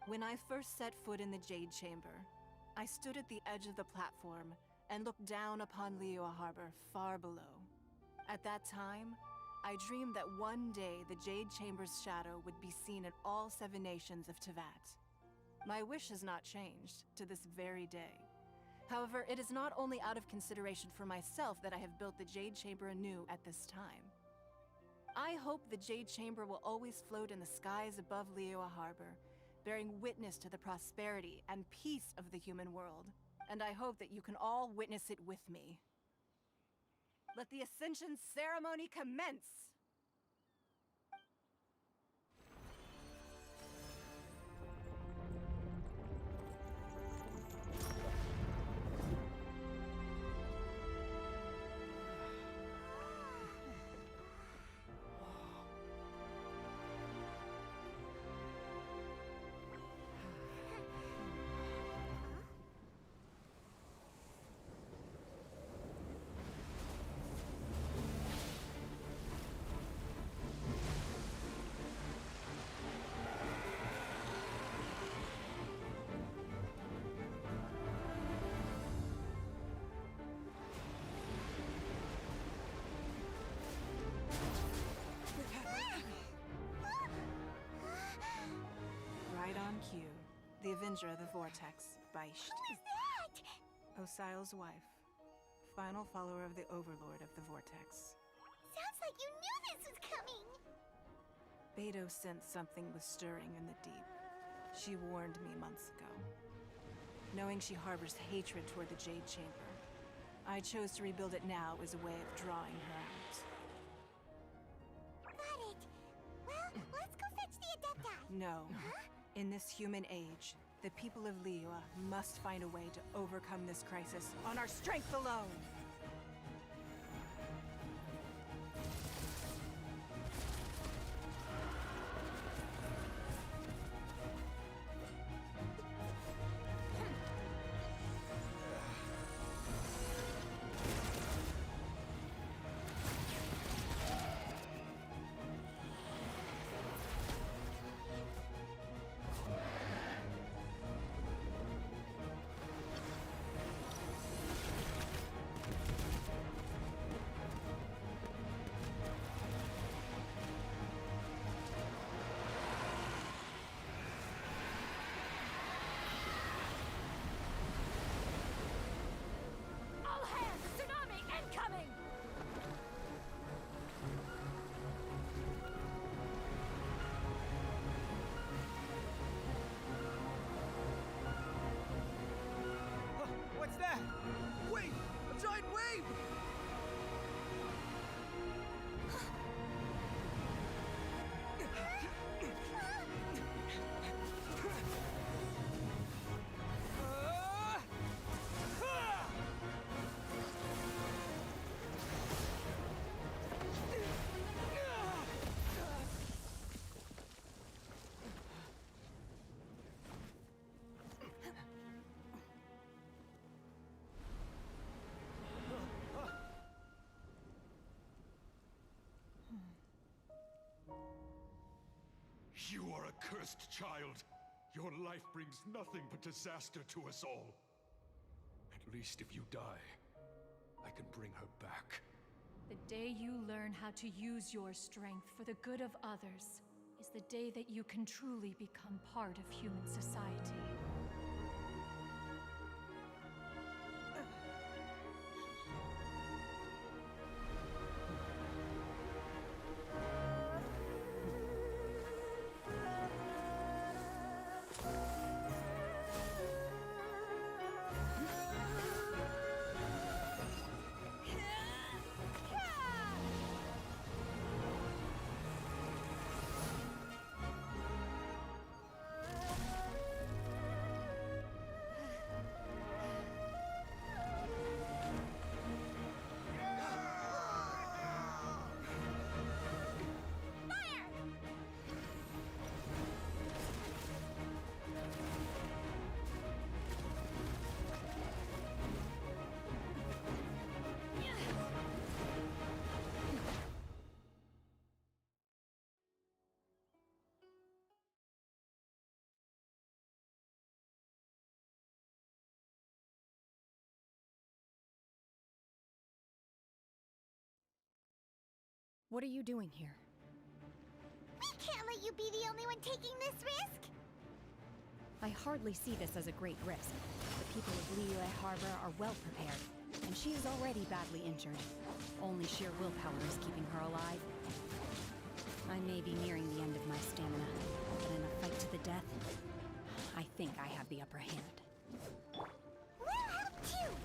When I first set foot in the Jade Chamber, I stood at the edge of the platform and looked down upon Liyue Harbor far below. At that time, I dreamed that one day the Jade Chamber's shadow would be seen in all 7 nations of Teyvat. My wish has not changed to this very day. However, it is not only out of consideration for myself that I have built the Jade Chamber anew at this time. I hope the Jade Chamber will always float in the skies above Liyue Harbor, bearing witness to the prosperity and peace of the human world. And I hope that you can all witness it with me. Let the Ascension ceremony commence! Right on cue. The Avenger of the Vortex, Baish. Who is that? Osial's wife. Final follower of the Overlord of the Vortex. Sounds like you knew this was coming. Beidou sensed something was stirring in the deep. She warned me months ago. Knowing she harbors hatred toward the Jade Chamber, I chose to rebuild it now as a way of drawing her out. Got it. Well, let's go fetch the Adepti. No. Huh? In this human age, the people of Liyue must find a way to overcome this crisis on our strength alone! What's that? Wait! A giant wave! You are a cursed child. Your life brings nothing but disaster to us all. At least if you die, I can bring her back. The day you learn how to use your strength for the good of others is the day that you can truly become part of human society. What are you doing here? We can't let you be the only one taking this risk! I hardly see this as a great risk. The people of Liyue Harbor are well prepared, and she is already badly injured. Only sheer willpower is keeping her alive. I may be nearing the end of my stamina, but in a fight to the death, I think I have the upper hand. We'll help too!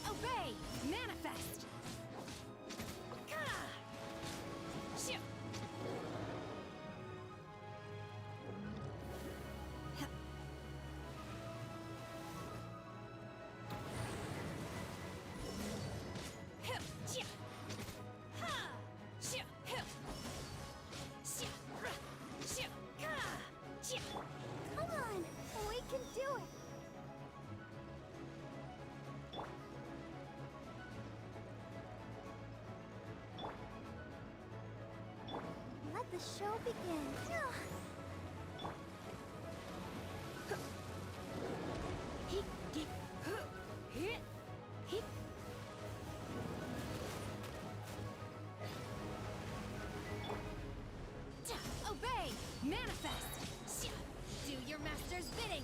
Obey! Manifest! Come on! We can do it! Let the show begin. Obey! Manifest! Do your master's bidding!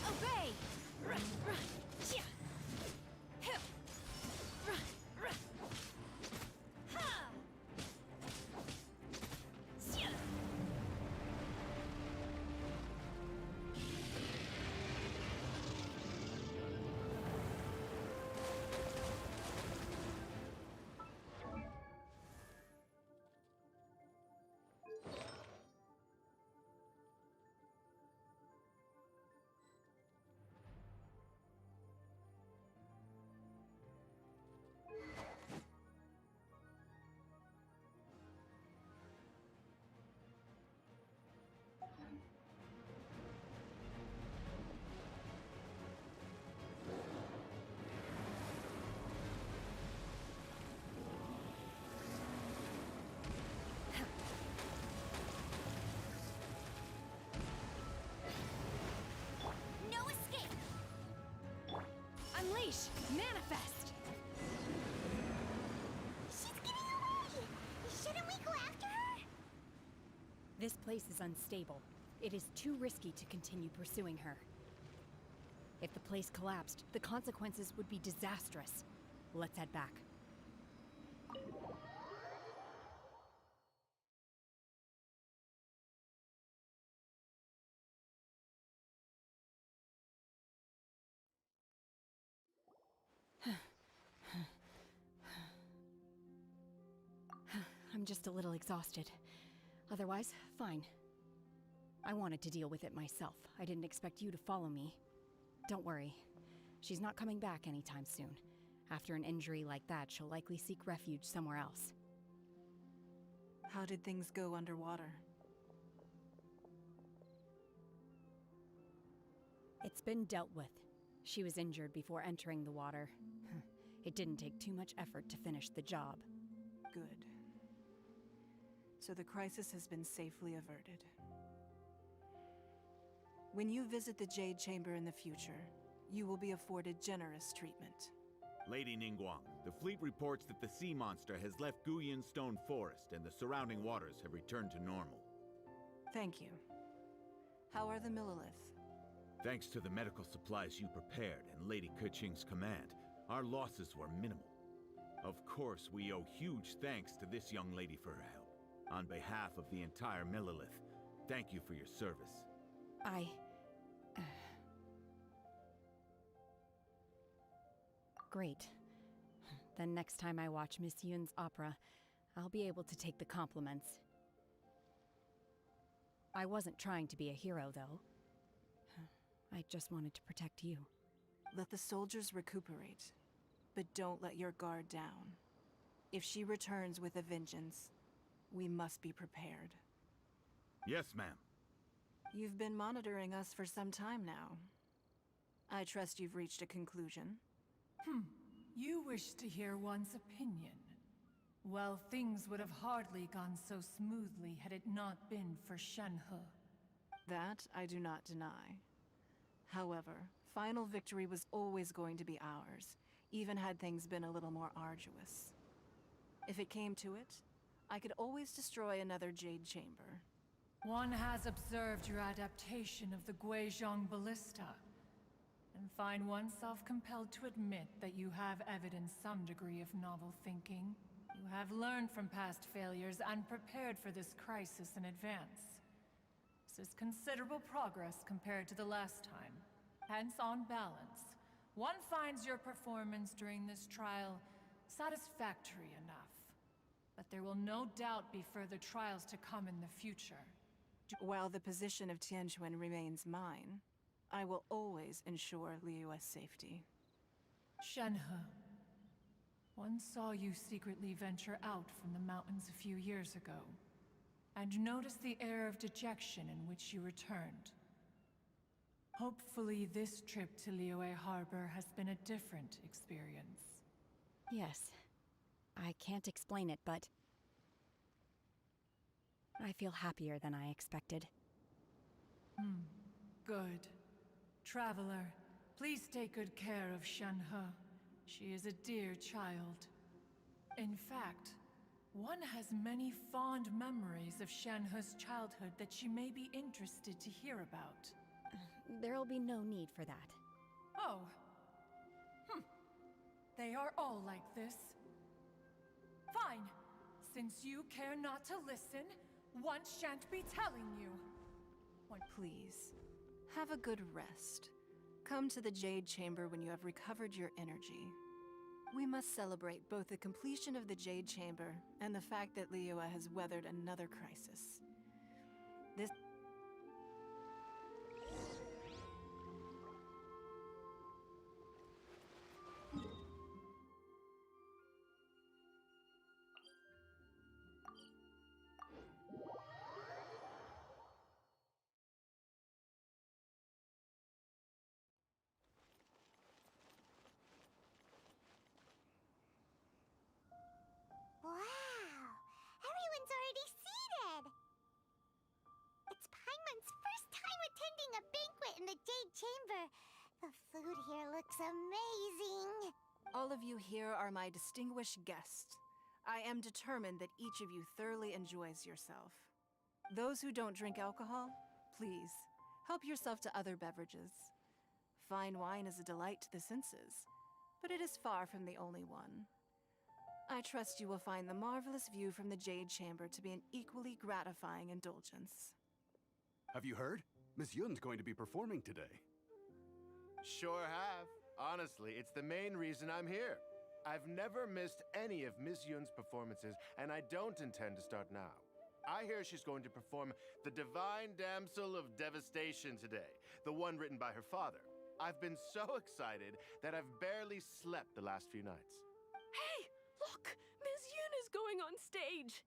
Obey! Unleash! Manifest! She's getting away! Shouldn't we go after her? This place is unstable. It is too risky to continue pursuing her. If the place collapsed, the consequences would be disastrous. Let's head back. I'm just a little exhausted. Otherwise, fine. I wanted to deal with it myself. I didn't expect you to follow me. Don't worry. She's not coming back anytime soon. After an injury like that, she'll likely seek refuge somewhere else. How did things go underwater? It's been dealt with. She was injured before entering the water. It didn't take too much effort to finish the job. Good. So the crisis has been safely averted. When you visit the Jade Chamber in the future, you will be afforded generous treatment. Lady Ningguang, the fleet reports that the sea monster has left Guyan Stone Forest and the surrounding waters have returned to normal. Thank you. How are the Millilith? Thanks to the medical supplies you prepared and Lady Keqing's command, our losses were minimal. Of course, we owe huge thanks to this young lady for her help. On behalf of the entire Millilith, thank you for your service. Great. Then next time I watch Miss Yun's opera, I'll be able to take the compliments. I wasn't trying to be a hero, though. I just wanted to protect you. Let the soldiers recuperate, but don't let your guard down. If she returns with a vengeance, we must be prepared. Yes, ma'am. You've been monitoring us for some time now. I trust you've reached a conclusion. You wish to hear one's opinion. Well, things would have hardly gone so smoothly had it not been for Shenhe. That I do not deny. However, final victory was always going to be ours, even had things been a little more arduous. If it came to it, I could always destroy another Jade Chamber. One has observed your adaptation of the Guizhong Ballista, and find oneself compelled to admit that you have evidenced some degree of novel thinking. You have learned from past failures and prepared for this crisis in advance. This is considerable progress compared to the last time. Hence, on balance, one finds your performance during this trial satisfactory enough. But there will no doubt be further trials to come in the future. While the position of Tianquan remains mine, I will always ensure Liyue's safety. Shenhe, one saw you secretly venture out from the mountains a few years ago, and noticed the air of dejection in which you returned. Hopefully this trip to Liyue Harbor has been a different experience. Yes. I can't explain it, but I feel happier than I expected. Good. Traveler, please take good care of Shenhe. She is a dear child. In fact, one has many fond memories of Shenhe's childhood that she may be interested to hear about. There'll be no need for that. Oh. They are all like this. Fine. Since you care not to listen, one shan't be telling you. Please, have a good rest. Come to the Jade Chamber when you have recovered your energy. We must celebrate both the completion of the Jade Chamber and the fact that Liyue has weathered another crisis. This... Wow! Everyone's already seated! It's Paimon's first time attending a banquet in the Jade Chamber. The food here looks amazing. All of you here are my distinguished guests. I am determined that each of you thoroughly enjoys yourself. Those who don't drink alcohol, please, help yourself to other beverages. Fine wine is a delight to the senses, but it is far from the only one. I trust you will find the marvelous view from the Jade Chamber to be an equally gratifying indulgence. Have you heard? Miss Yun's going to be performing today. Sure have. Honestly, it's the main reason I'm here. I've never missed any of Miss Yun's performances, and I don't intend to start now. I hear she's going to perform The Divine Damsel of Devastation today, the one written by her father. I've been so excited that I've barely slept the last few nights. Hey! Look! Miss Yun is going on stage!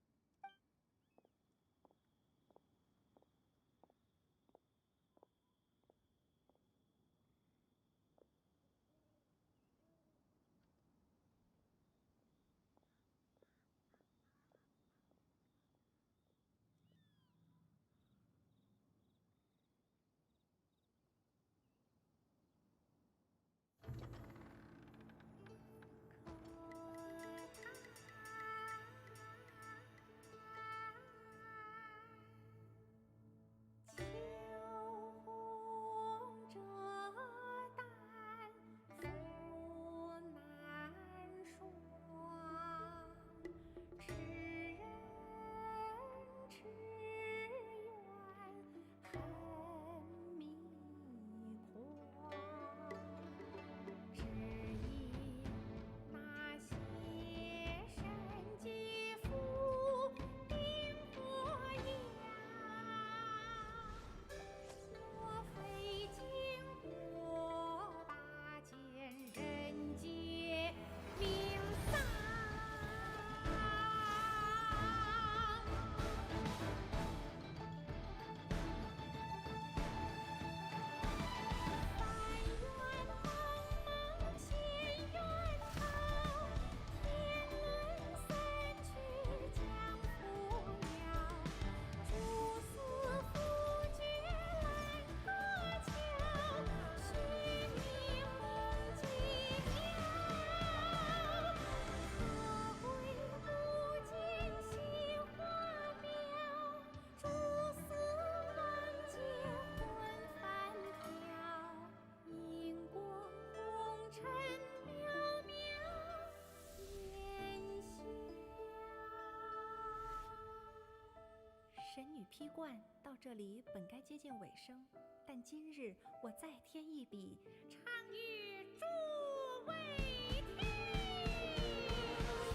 与披冠到这里本该接近尾声，但今日我再添一笔，唱与诸位听，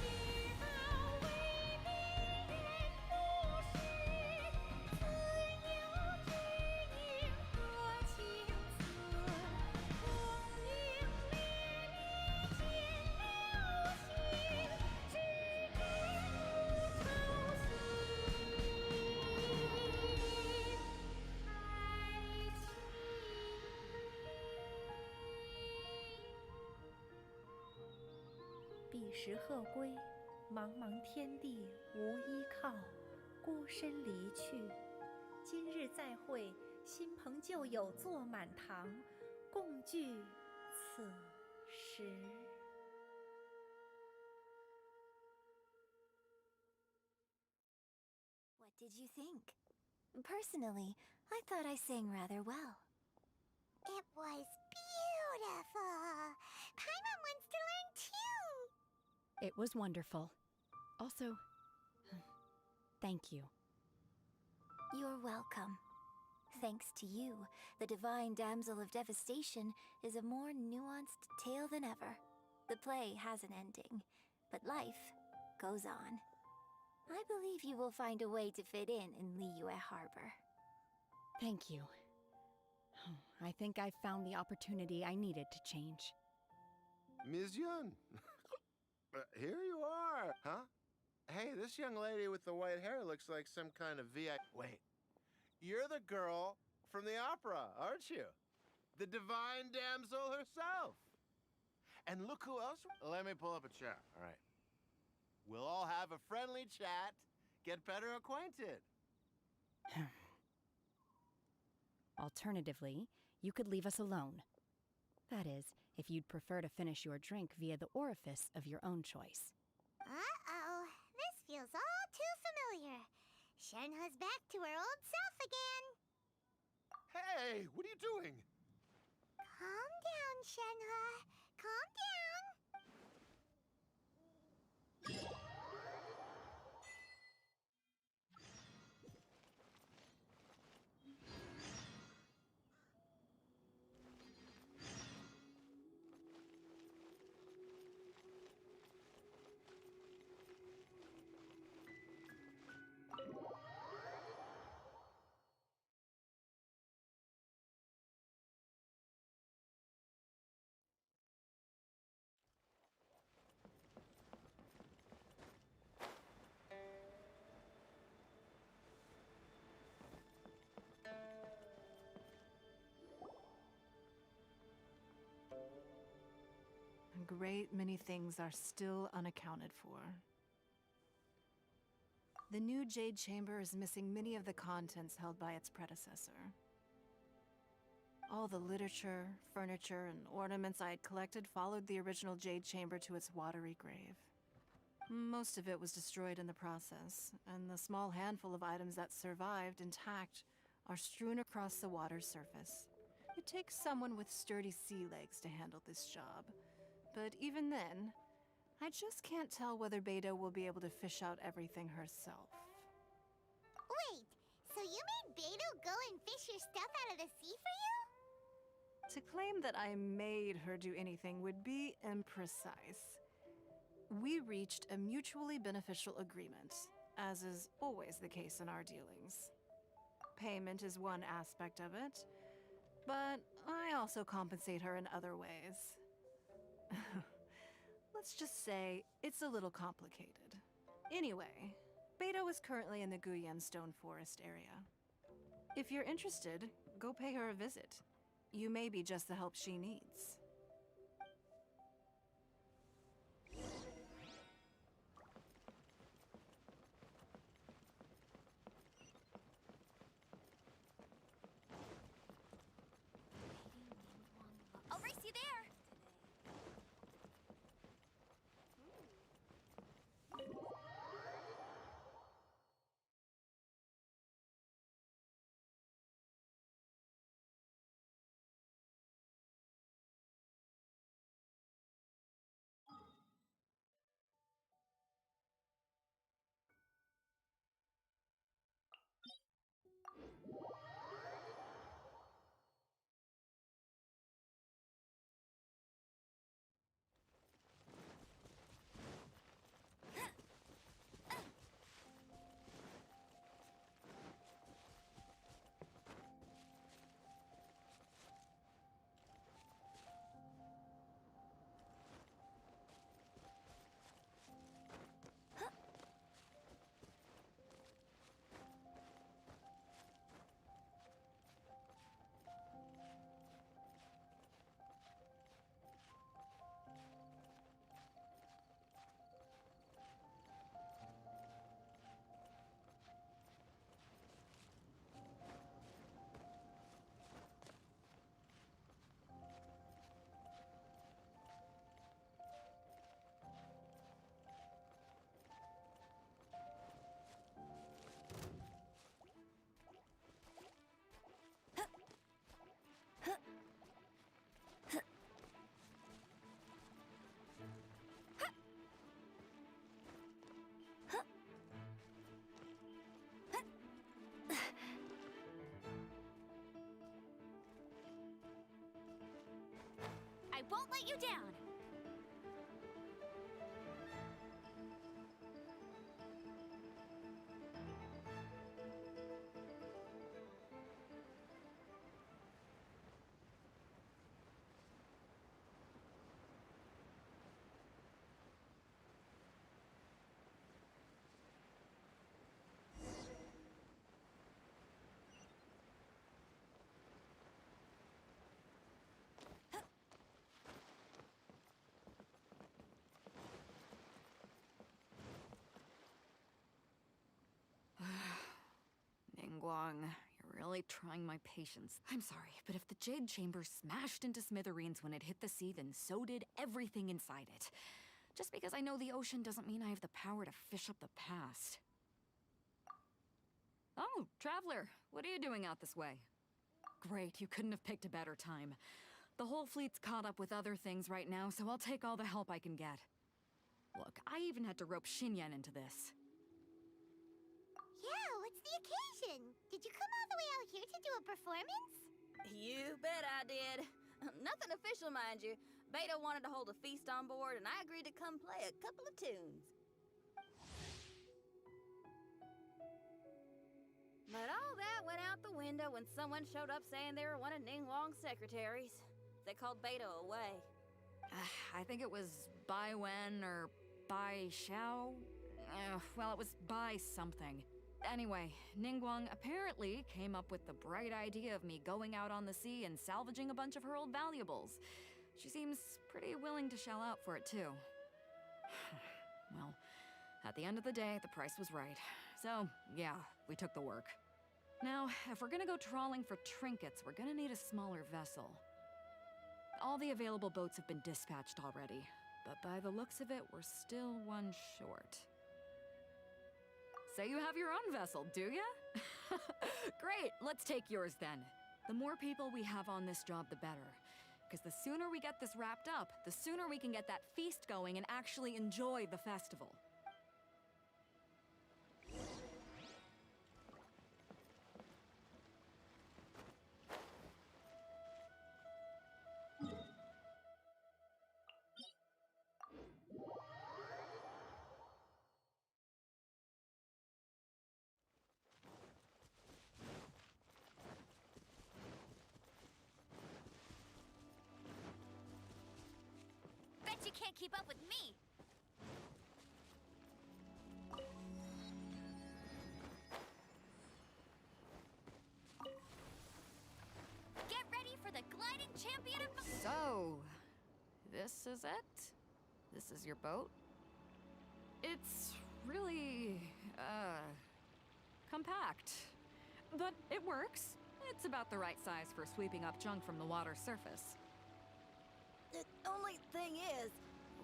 写到为敌人不识，自有知音多情思，功名烈烈见了心，只知无愁心。彼时鹤归，茫茫天地无依靠，孤身离去。今日再会，新朋旧友坐满堂，共聚此时。What did you think? Personally, I thought I sang rather well. It was beautiful. Paimon wants to learn too. It was wonderful. Also, thank you. You're welcome. Thanks to you, the divine damsel of devastation is a more nuanced tale than ever. The play has an ending, but life goes on. I believe you will find a way to fit in Liyue Harbor. Thank you. I think I've found the opportunity I needed to change. Ms. Yun, here you are, huh? Hey, this young lady with the white hair looks like some kind of VIP. Wait, you're the girl from the opera, aren't you? The divine damsel herself. And look who else. Let me pull up a chair, all right. We'll all have a friendly chat, get better acquainted. Alternatively, you could leave us alone. That is, if you'd prefer to finish your drink via the orifice of your own choice. Uh-oh, this feels all too familiar. Shenhe's back to her old self again. Hey, what are you doing? Calm down, Shenhe. Calm down. A great many things are still unaccounted for. The new Jade Chamber is missing many of the contents held by its predecessor. All the literature, furniture, and ornaments I had collected followed the original Jade Chamber to its watery grave. Most of it was destroyed in the process, and the small handful of items that survived intact are strewn across the water's surface. It takes someone with sturdy sea legs to handle this job. But even then, I just can't tell whether Beidou will be able to fish out everything herself. Wait, so you made Beidou go and fish your stuff out of the sea for you? To claim that I made her do anything would be imprecise. We reached a mutually beneficial agreement, as is always the case in our dealings. Payment is one aspect of it, but I also compensate her in other ways. Let's just say it's a little complicated. Anyway, Beidou is currently in the Guyan Stone Forest area. If you're interested, go pay her a visit. You may be just the help she needs. won't let you down. Ningguang, you're really trying my patience. I'm sorry, but if the Jade Chamber smashed into smithereens when it hit the sea, then so did everything inside it. Just because I know the ocean doesn't mean I have the power to fish up the past. Oh, Traveler, what are you doing out this way? Great, you couldn't have picked a better time. The whole fleet's caught up with other things right now, so I'll take all the help I can get. Look, I even had to rope Xinyan into this. Yeah, what's the occasion? Did you come all the way out here to do a performance? You bet I did. Nothing official, mind you. Beta wanted to hold a feast on board, and I agreed to come play a couple of tunes. But all that went out the window when someone showed up saying they were one of Ningguang's secretaries. They called Beta away. I think it was Bai Wen or Bai Xiao. Well, it was Bai something. Anyway, Ningguang apparently came up with the bright idea of me going out on the sea and salvaging a bunch of her old valuables. She seems pretty willing to shell out for it, too. Well, at the end of the day, the price was right. So, yeah, we took the work. Now, if we're gonna go trawling for trinkets, we're gonna need a smaller vessel. All the available boats have been dispatched already, but by the looks of it, we're still one short. So you have your own vessel, do ya? Great, let's take yours then. The more people we have on this job, the better. Because the sooner we get this wrapped up, the sooner we can get that feast going and actually enjoy the festival. Bet you can't keep up with me. Get ready for the gliding champion of... So, this is it? This is your boat? It's really, compact. But it works. It's about the right size for sweeping up junk from the water's surface. The only thing is,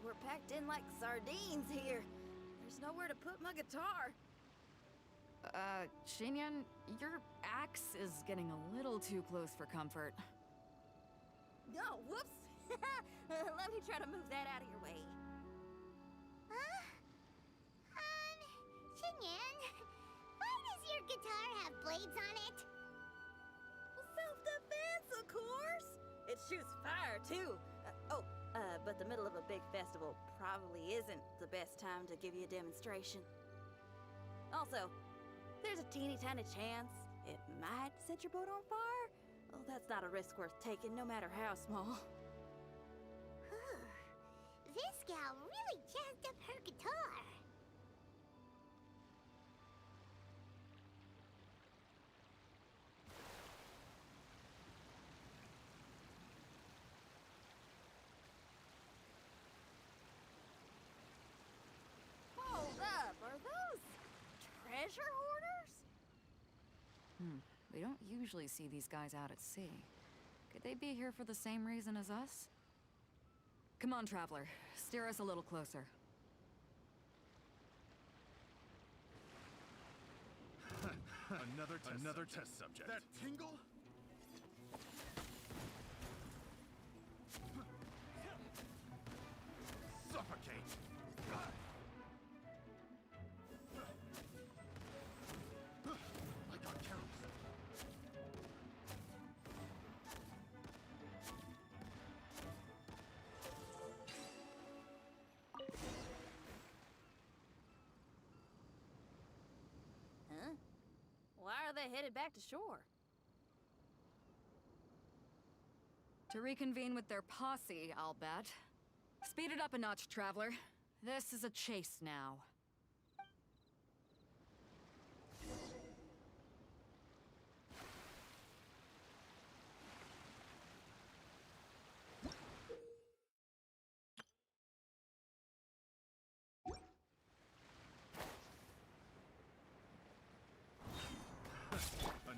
we're packed in like sardines here. There's nowhere to put my guitar. Xinyan, your axe is getting a little too close for comfort. Oh, whoops! Let me try to move that out of your way. Xinyan, why does your guitar have blades on it? Self-defense, of course! It shoots fire, too. But the middle of a big festival probably isn't the best time to give you a demonstration. Also, there's a teeny tiny chance it might set your boat on fire. Well, that's not a risk worth taking, no matter how small. This gal really jazzed up her guitar. Hold up, are those treasure hoarders? We don't usually see these guys out at sea. Could they be here for the same reason as us? Come on, Traveler. Steer us a little closer. Another test subject. That tingle? Suffocate! I got count. headed back to shore. To reconvene with their posse, I'll bet. Speed it up a notch, traveler. This is a chase now.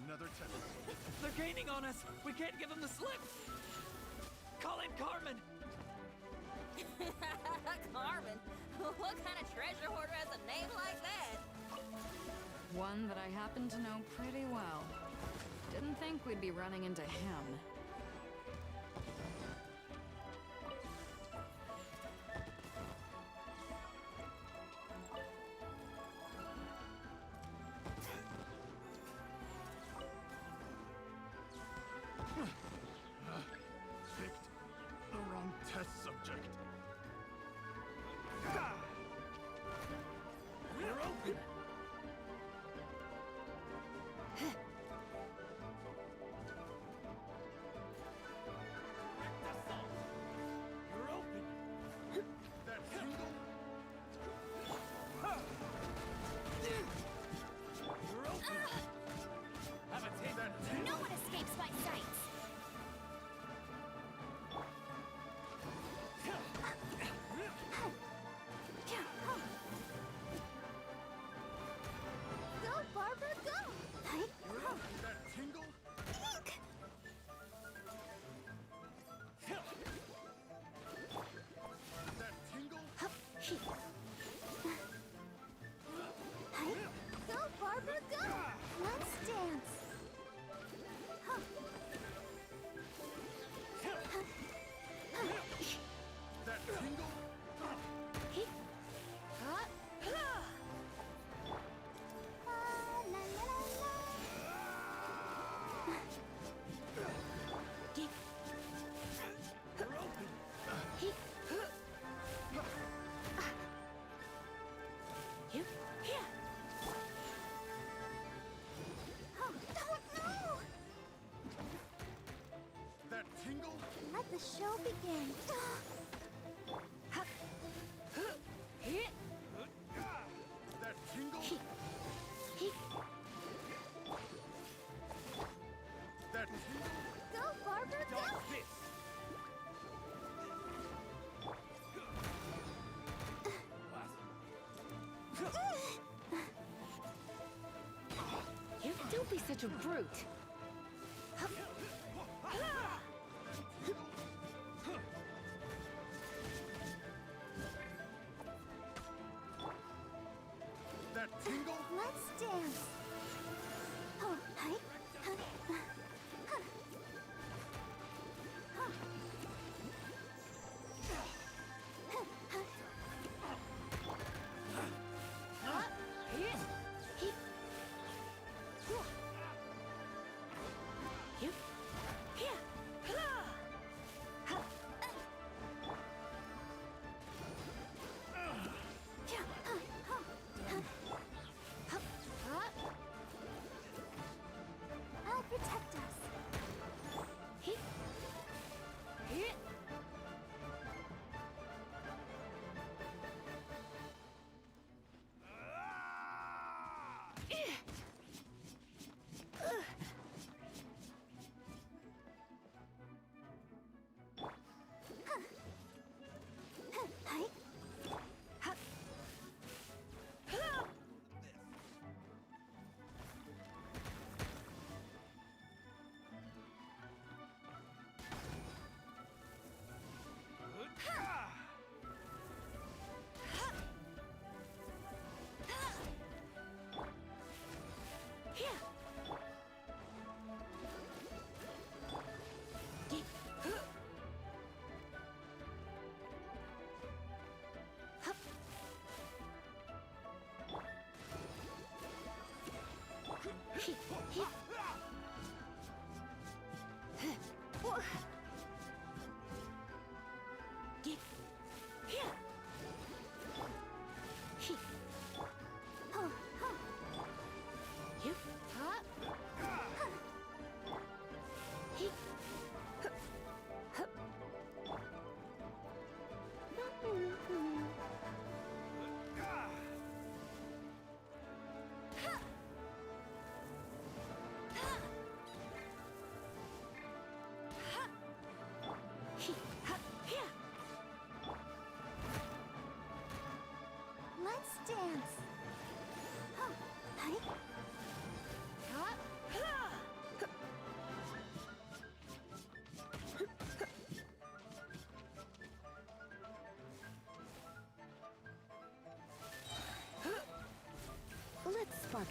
Another test. They're gaining on us! We can't give them the slip! Call in Carmen! Carmen? What kind of treasure hoarder has a name like that? One that I happen to know pretty well. Didn't think we'd be running into him. Picked the wrong test subject. We're open! You're open! That single? You're open! Have a taste That of single? No one escapes my sights. Go, Barbara, go! That tingle? That tingle? Go, Barbara, go! Let's dance. That tingle? You're open! That tingle? Let the show begin. That tingle? That tingle? Go, Barbara, go! Dog this! Don't be such a brute. That tingle? Let's dance. Oh, hi. I'll protect us.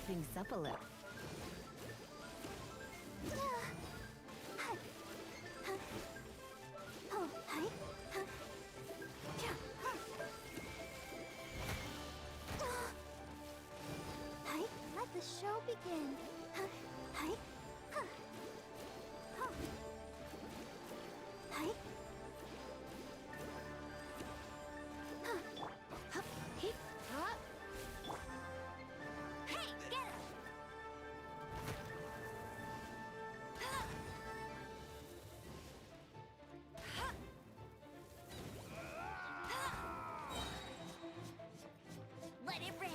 things up a little. Let the show begin. Let it rain.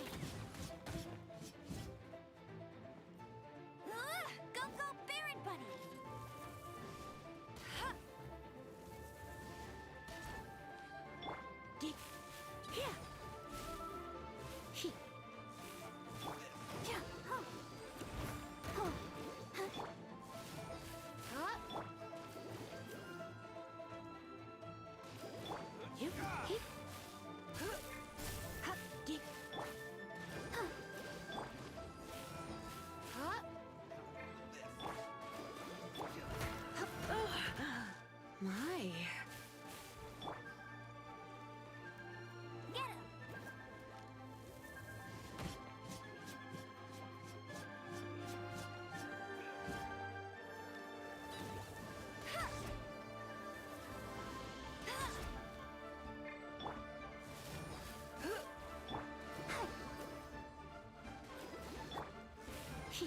Go, go, Baron Bunny! Dig. Here. He. Yeah. Huh. Huh. Huh. Huh. You. He. Huh. Huh. Dig. Huh. Huh. My. Get him! He.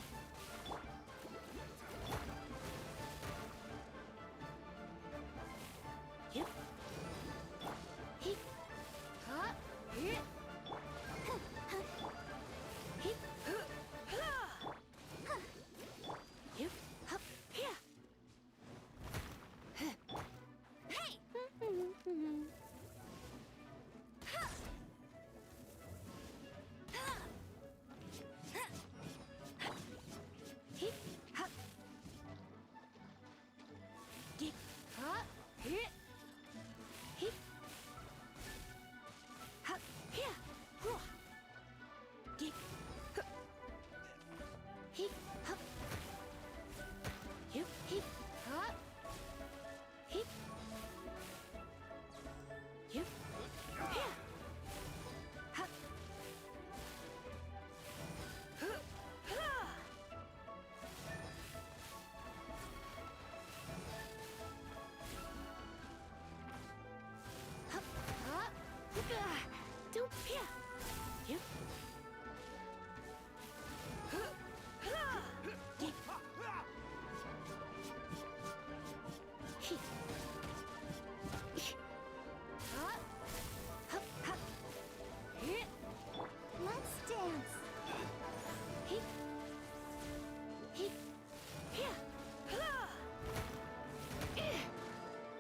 Yep. He. Huh. Here. He. Yep. Hup. Here. Hey! He. Hup. Dig. Huh. Here. He. Hup. Here. Whoa. Dig. Huh. He. Hup. Yep. He. Huh. He. Yep. Here. Hup. Hup. Huh. Don't here. Yep. Dig. He. Huh. Hup. Hup. Here. Let's dance. He. He. Here.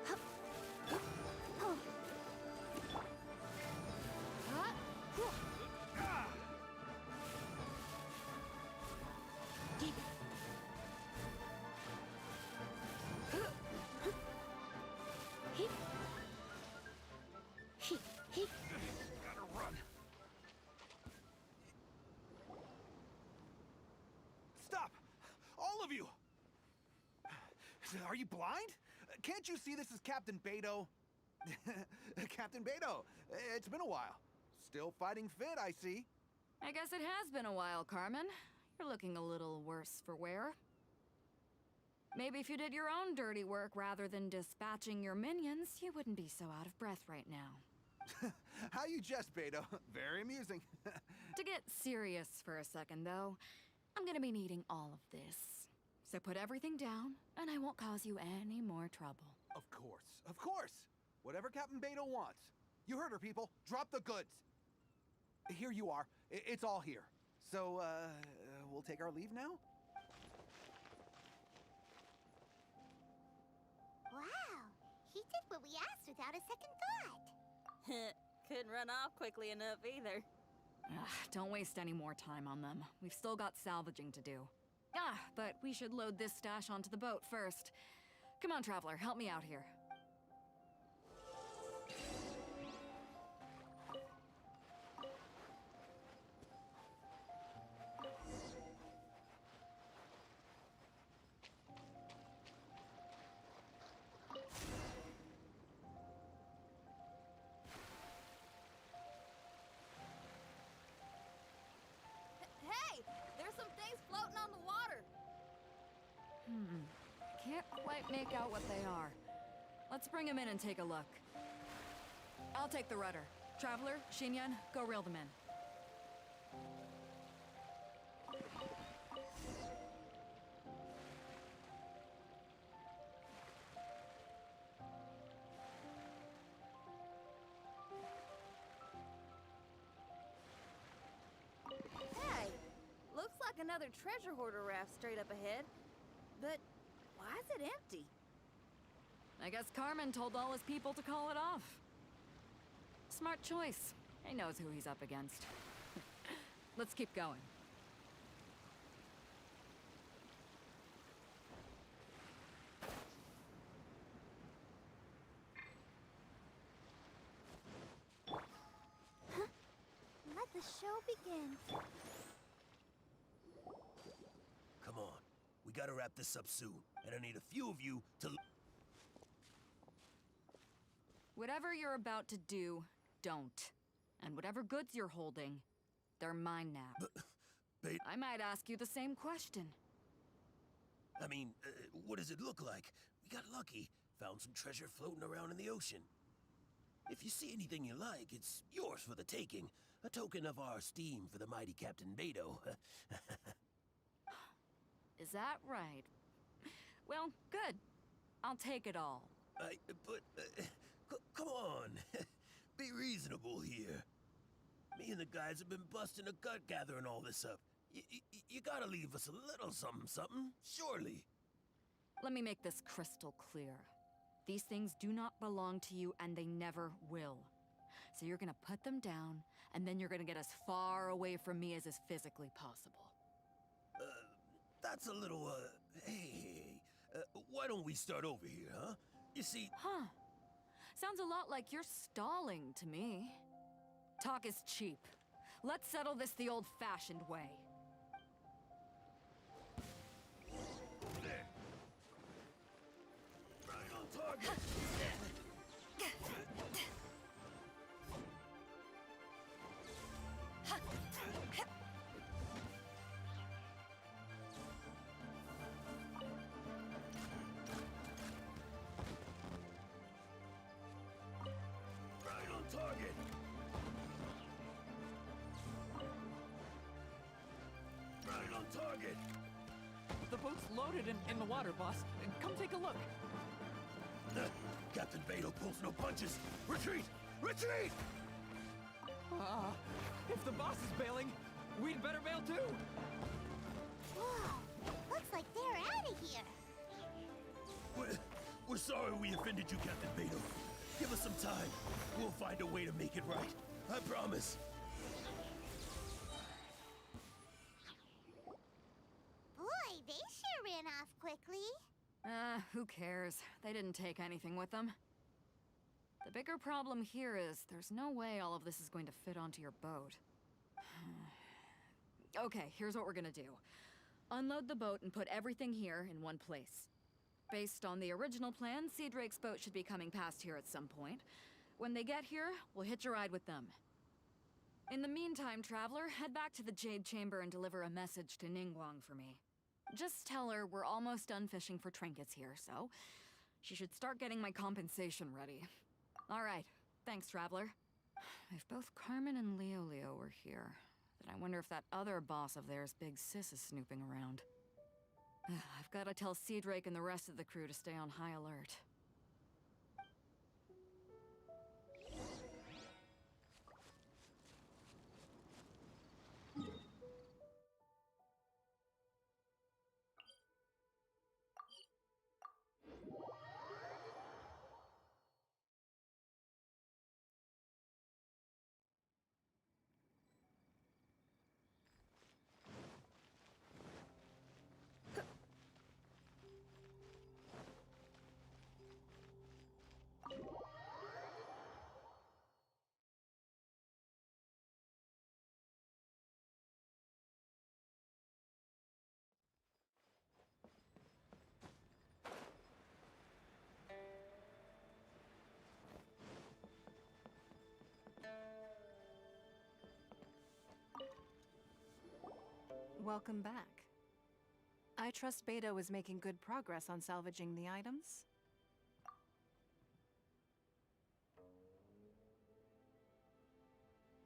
Hup. Oh, Huh. Whoa. Dig. He. He. Gotta run. Stop! All of you! Are you blind? Can't you see this is Captain Beto? Captain Beto, it's been a while. Still fighting fit, I see. I guess it has been a while, Carmen. You're looking a little worse for wear. Maybe if you did your own dirty work rather than dispatching your minions, you wouldn't be so out of breath right now. How you jest, Beto. Very amusing. To get serious for a second, though, I'm gonna be needing all of this. So put everything down, and I won't cause you any more trouble. Of course, of course. Whatever Captain Beto wants. You heard her, people. Drop the goods. Here you are. It's all here. So, we'll take our leave now? wow. He did what we asked without a second thought. Couldn't run off quickly enough either. Don't waste any more time on them. We've still got salvaging to do. But we should load this stash onto the boat first. Come on, Traveler, help me out here. Can't quite make out what they are. Let's bring them in and take a look. I'll take the rudder. Traveler, Xinyan, go reel them in. Hey, looks like another treasure hoarder raft straight up ahead. But why is it empty? I guess Carmen told all his people to call it off. Smart choice. He knows who he's up against. Let's keep going. Let the show begin. Come on. We gotta wrap this up soon, and I need a few of you to... Whatever you're about to do, don't. And whatever goods you're holding, they're mine now. I might ask you the same question. I mean, what does it look like? We got lucky. Found some treasure floating around in the ocean. If you see anything you like, it's yours for the taking. A token of our esteem for the mighty Captain Beto. Is that right? Well, good. I'll take it all. Come on. Be reasonable here. Me and the guys have been busting a gut gathering all this up. You gotta leave us a little something, surely. Let me make this crystal clear. These things do not belong to you, and they never will. So you're gonna put them down, and then you're gonna get as far away from me as is physically possible. That's a little, hey, why don't we start over here, huh? You see... Huh. Sounds a lot like you're stalling to me. Talk is cheap. Let's settle this the old-fashioned way. There. Right on target. Target. Right on target. The boat's loaded in the water, boss. Come take a look. Captain Beto pulls no punches. Retreat! Retreat! If the boss is bailing, we'd better bail too. Whoa, looks like they're out of here. We're sorry we offended you, Captain Beto. Give us some time. We'll find a way to make it right. I promise. Boy, they sure ran off quickly. Who cares? They didn't take anything with them. The bigger problem here is there's no way all of this is going to fit onto your boat. Okay, here's what we're gonna do. Unload the boat and put everything here in one place. Based on the original plan, Sea Drake's boat should be coming past here at some point. When they get here, we'll hitch a ride with them. In the meantime, Traveler, head back to the Jade Chamber and deliver a message to Ningguang for me. Just tell her we're almost done fishing for trinkets here, so she should start getting my compensation ready. All right, thanks, Traveler. If both Carmen and Leo were here, then I wonder if that other boss of theirs, Big Sis, is snooping around. I've got to tell Sea Drake and the rest of the crew to stay on high alert. Welcome back. I trust Beto is making good progress on salvaging the items.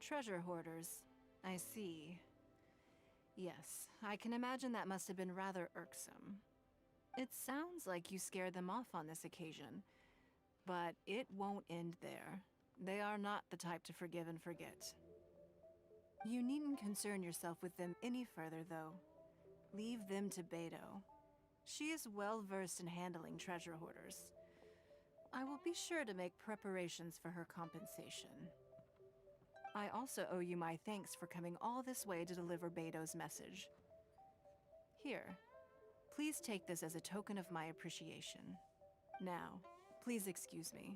Treasure hoarders. I see. Yes, I can imagine that must have been rather irksome. It sounds like you scared them off on this occasion, but it won't end there. They are not the type to forgive and forget. You needn't concern yourself with them any further, though. Leave them to Beto. She is well versed in handling treasure hoarders. I will be sure to make preparations for her compensation. I also owe you my thanks for coming all this way to deliver Beto's message. Here, please take this as a token of my appreciation. Now, please excuse me.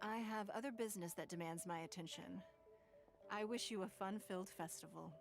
I have other business that demands my attention. I wish you a fun-filled festival.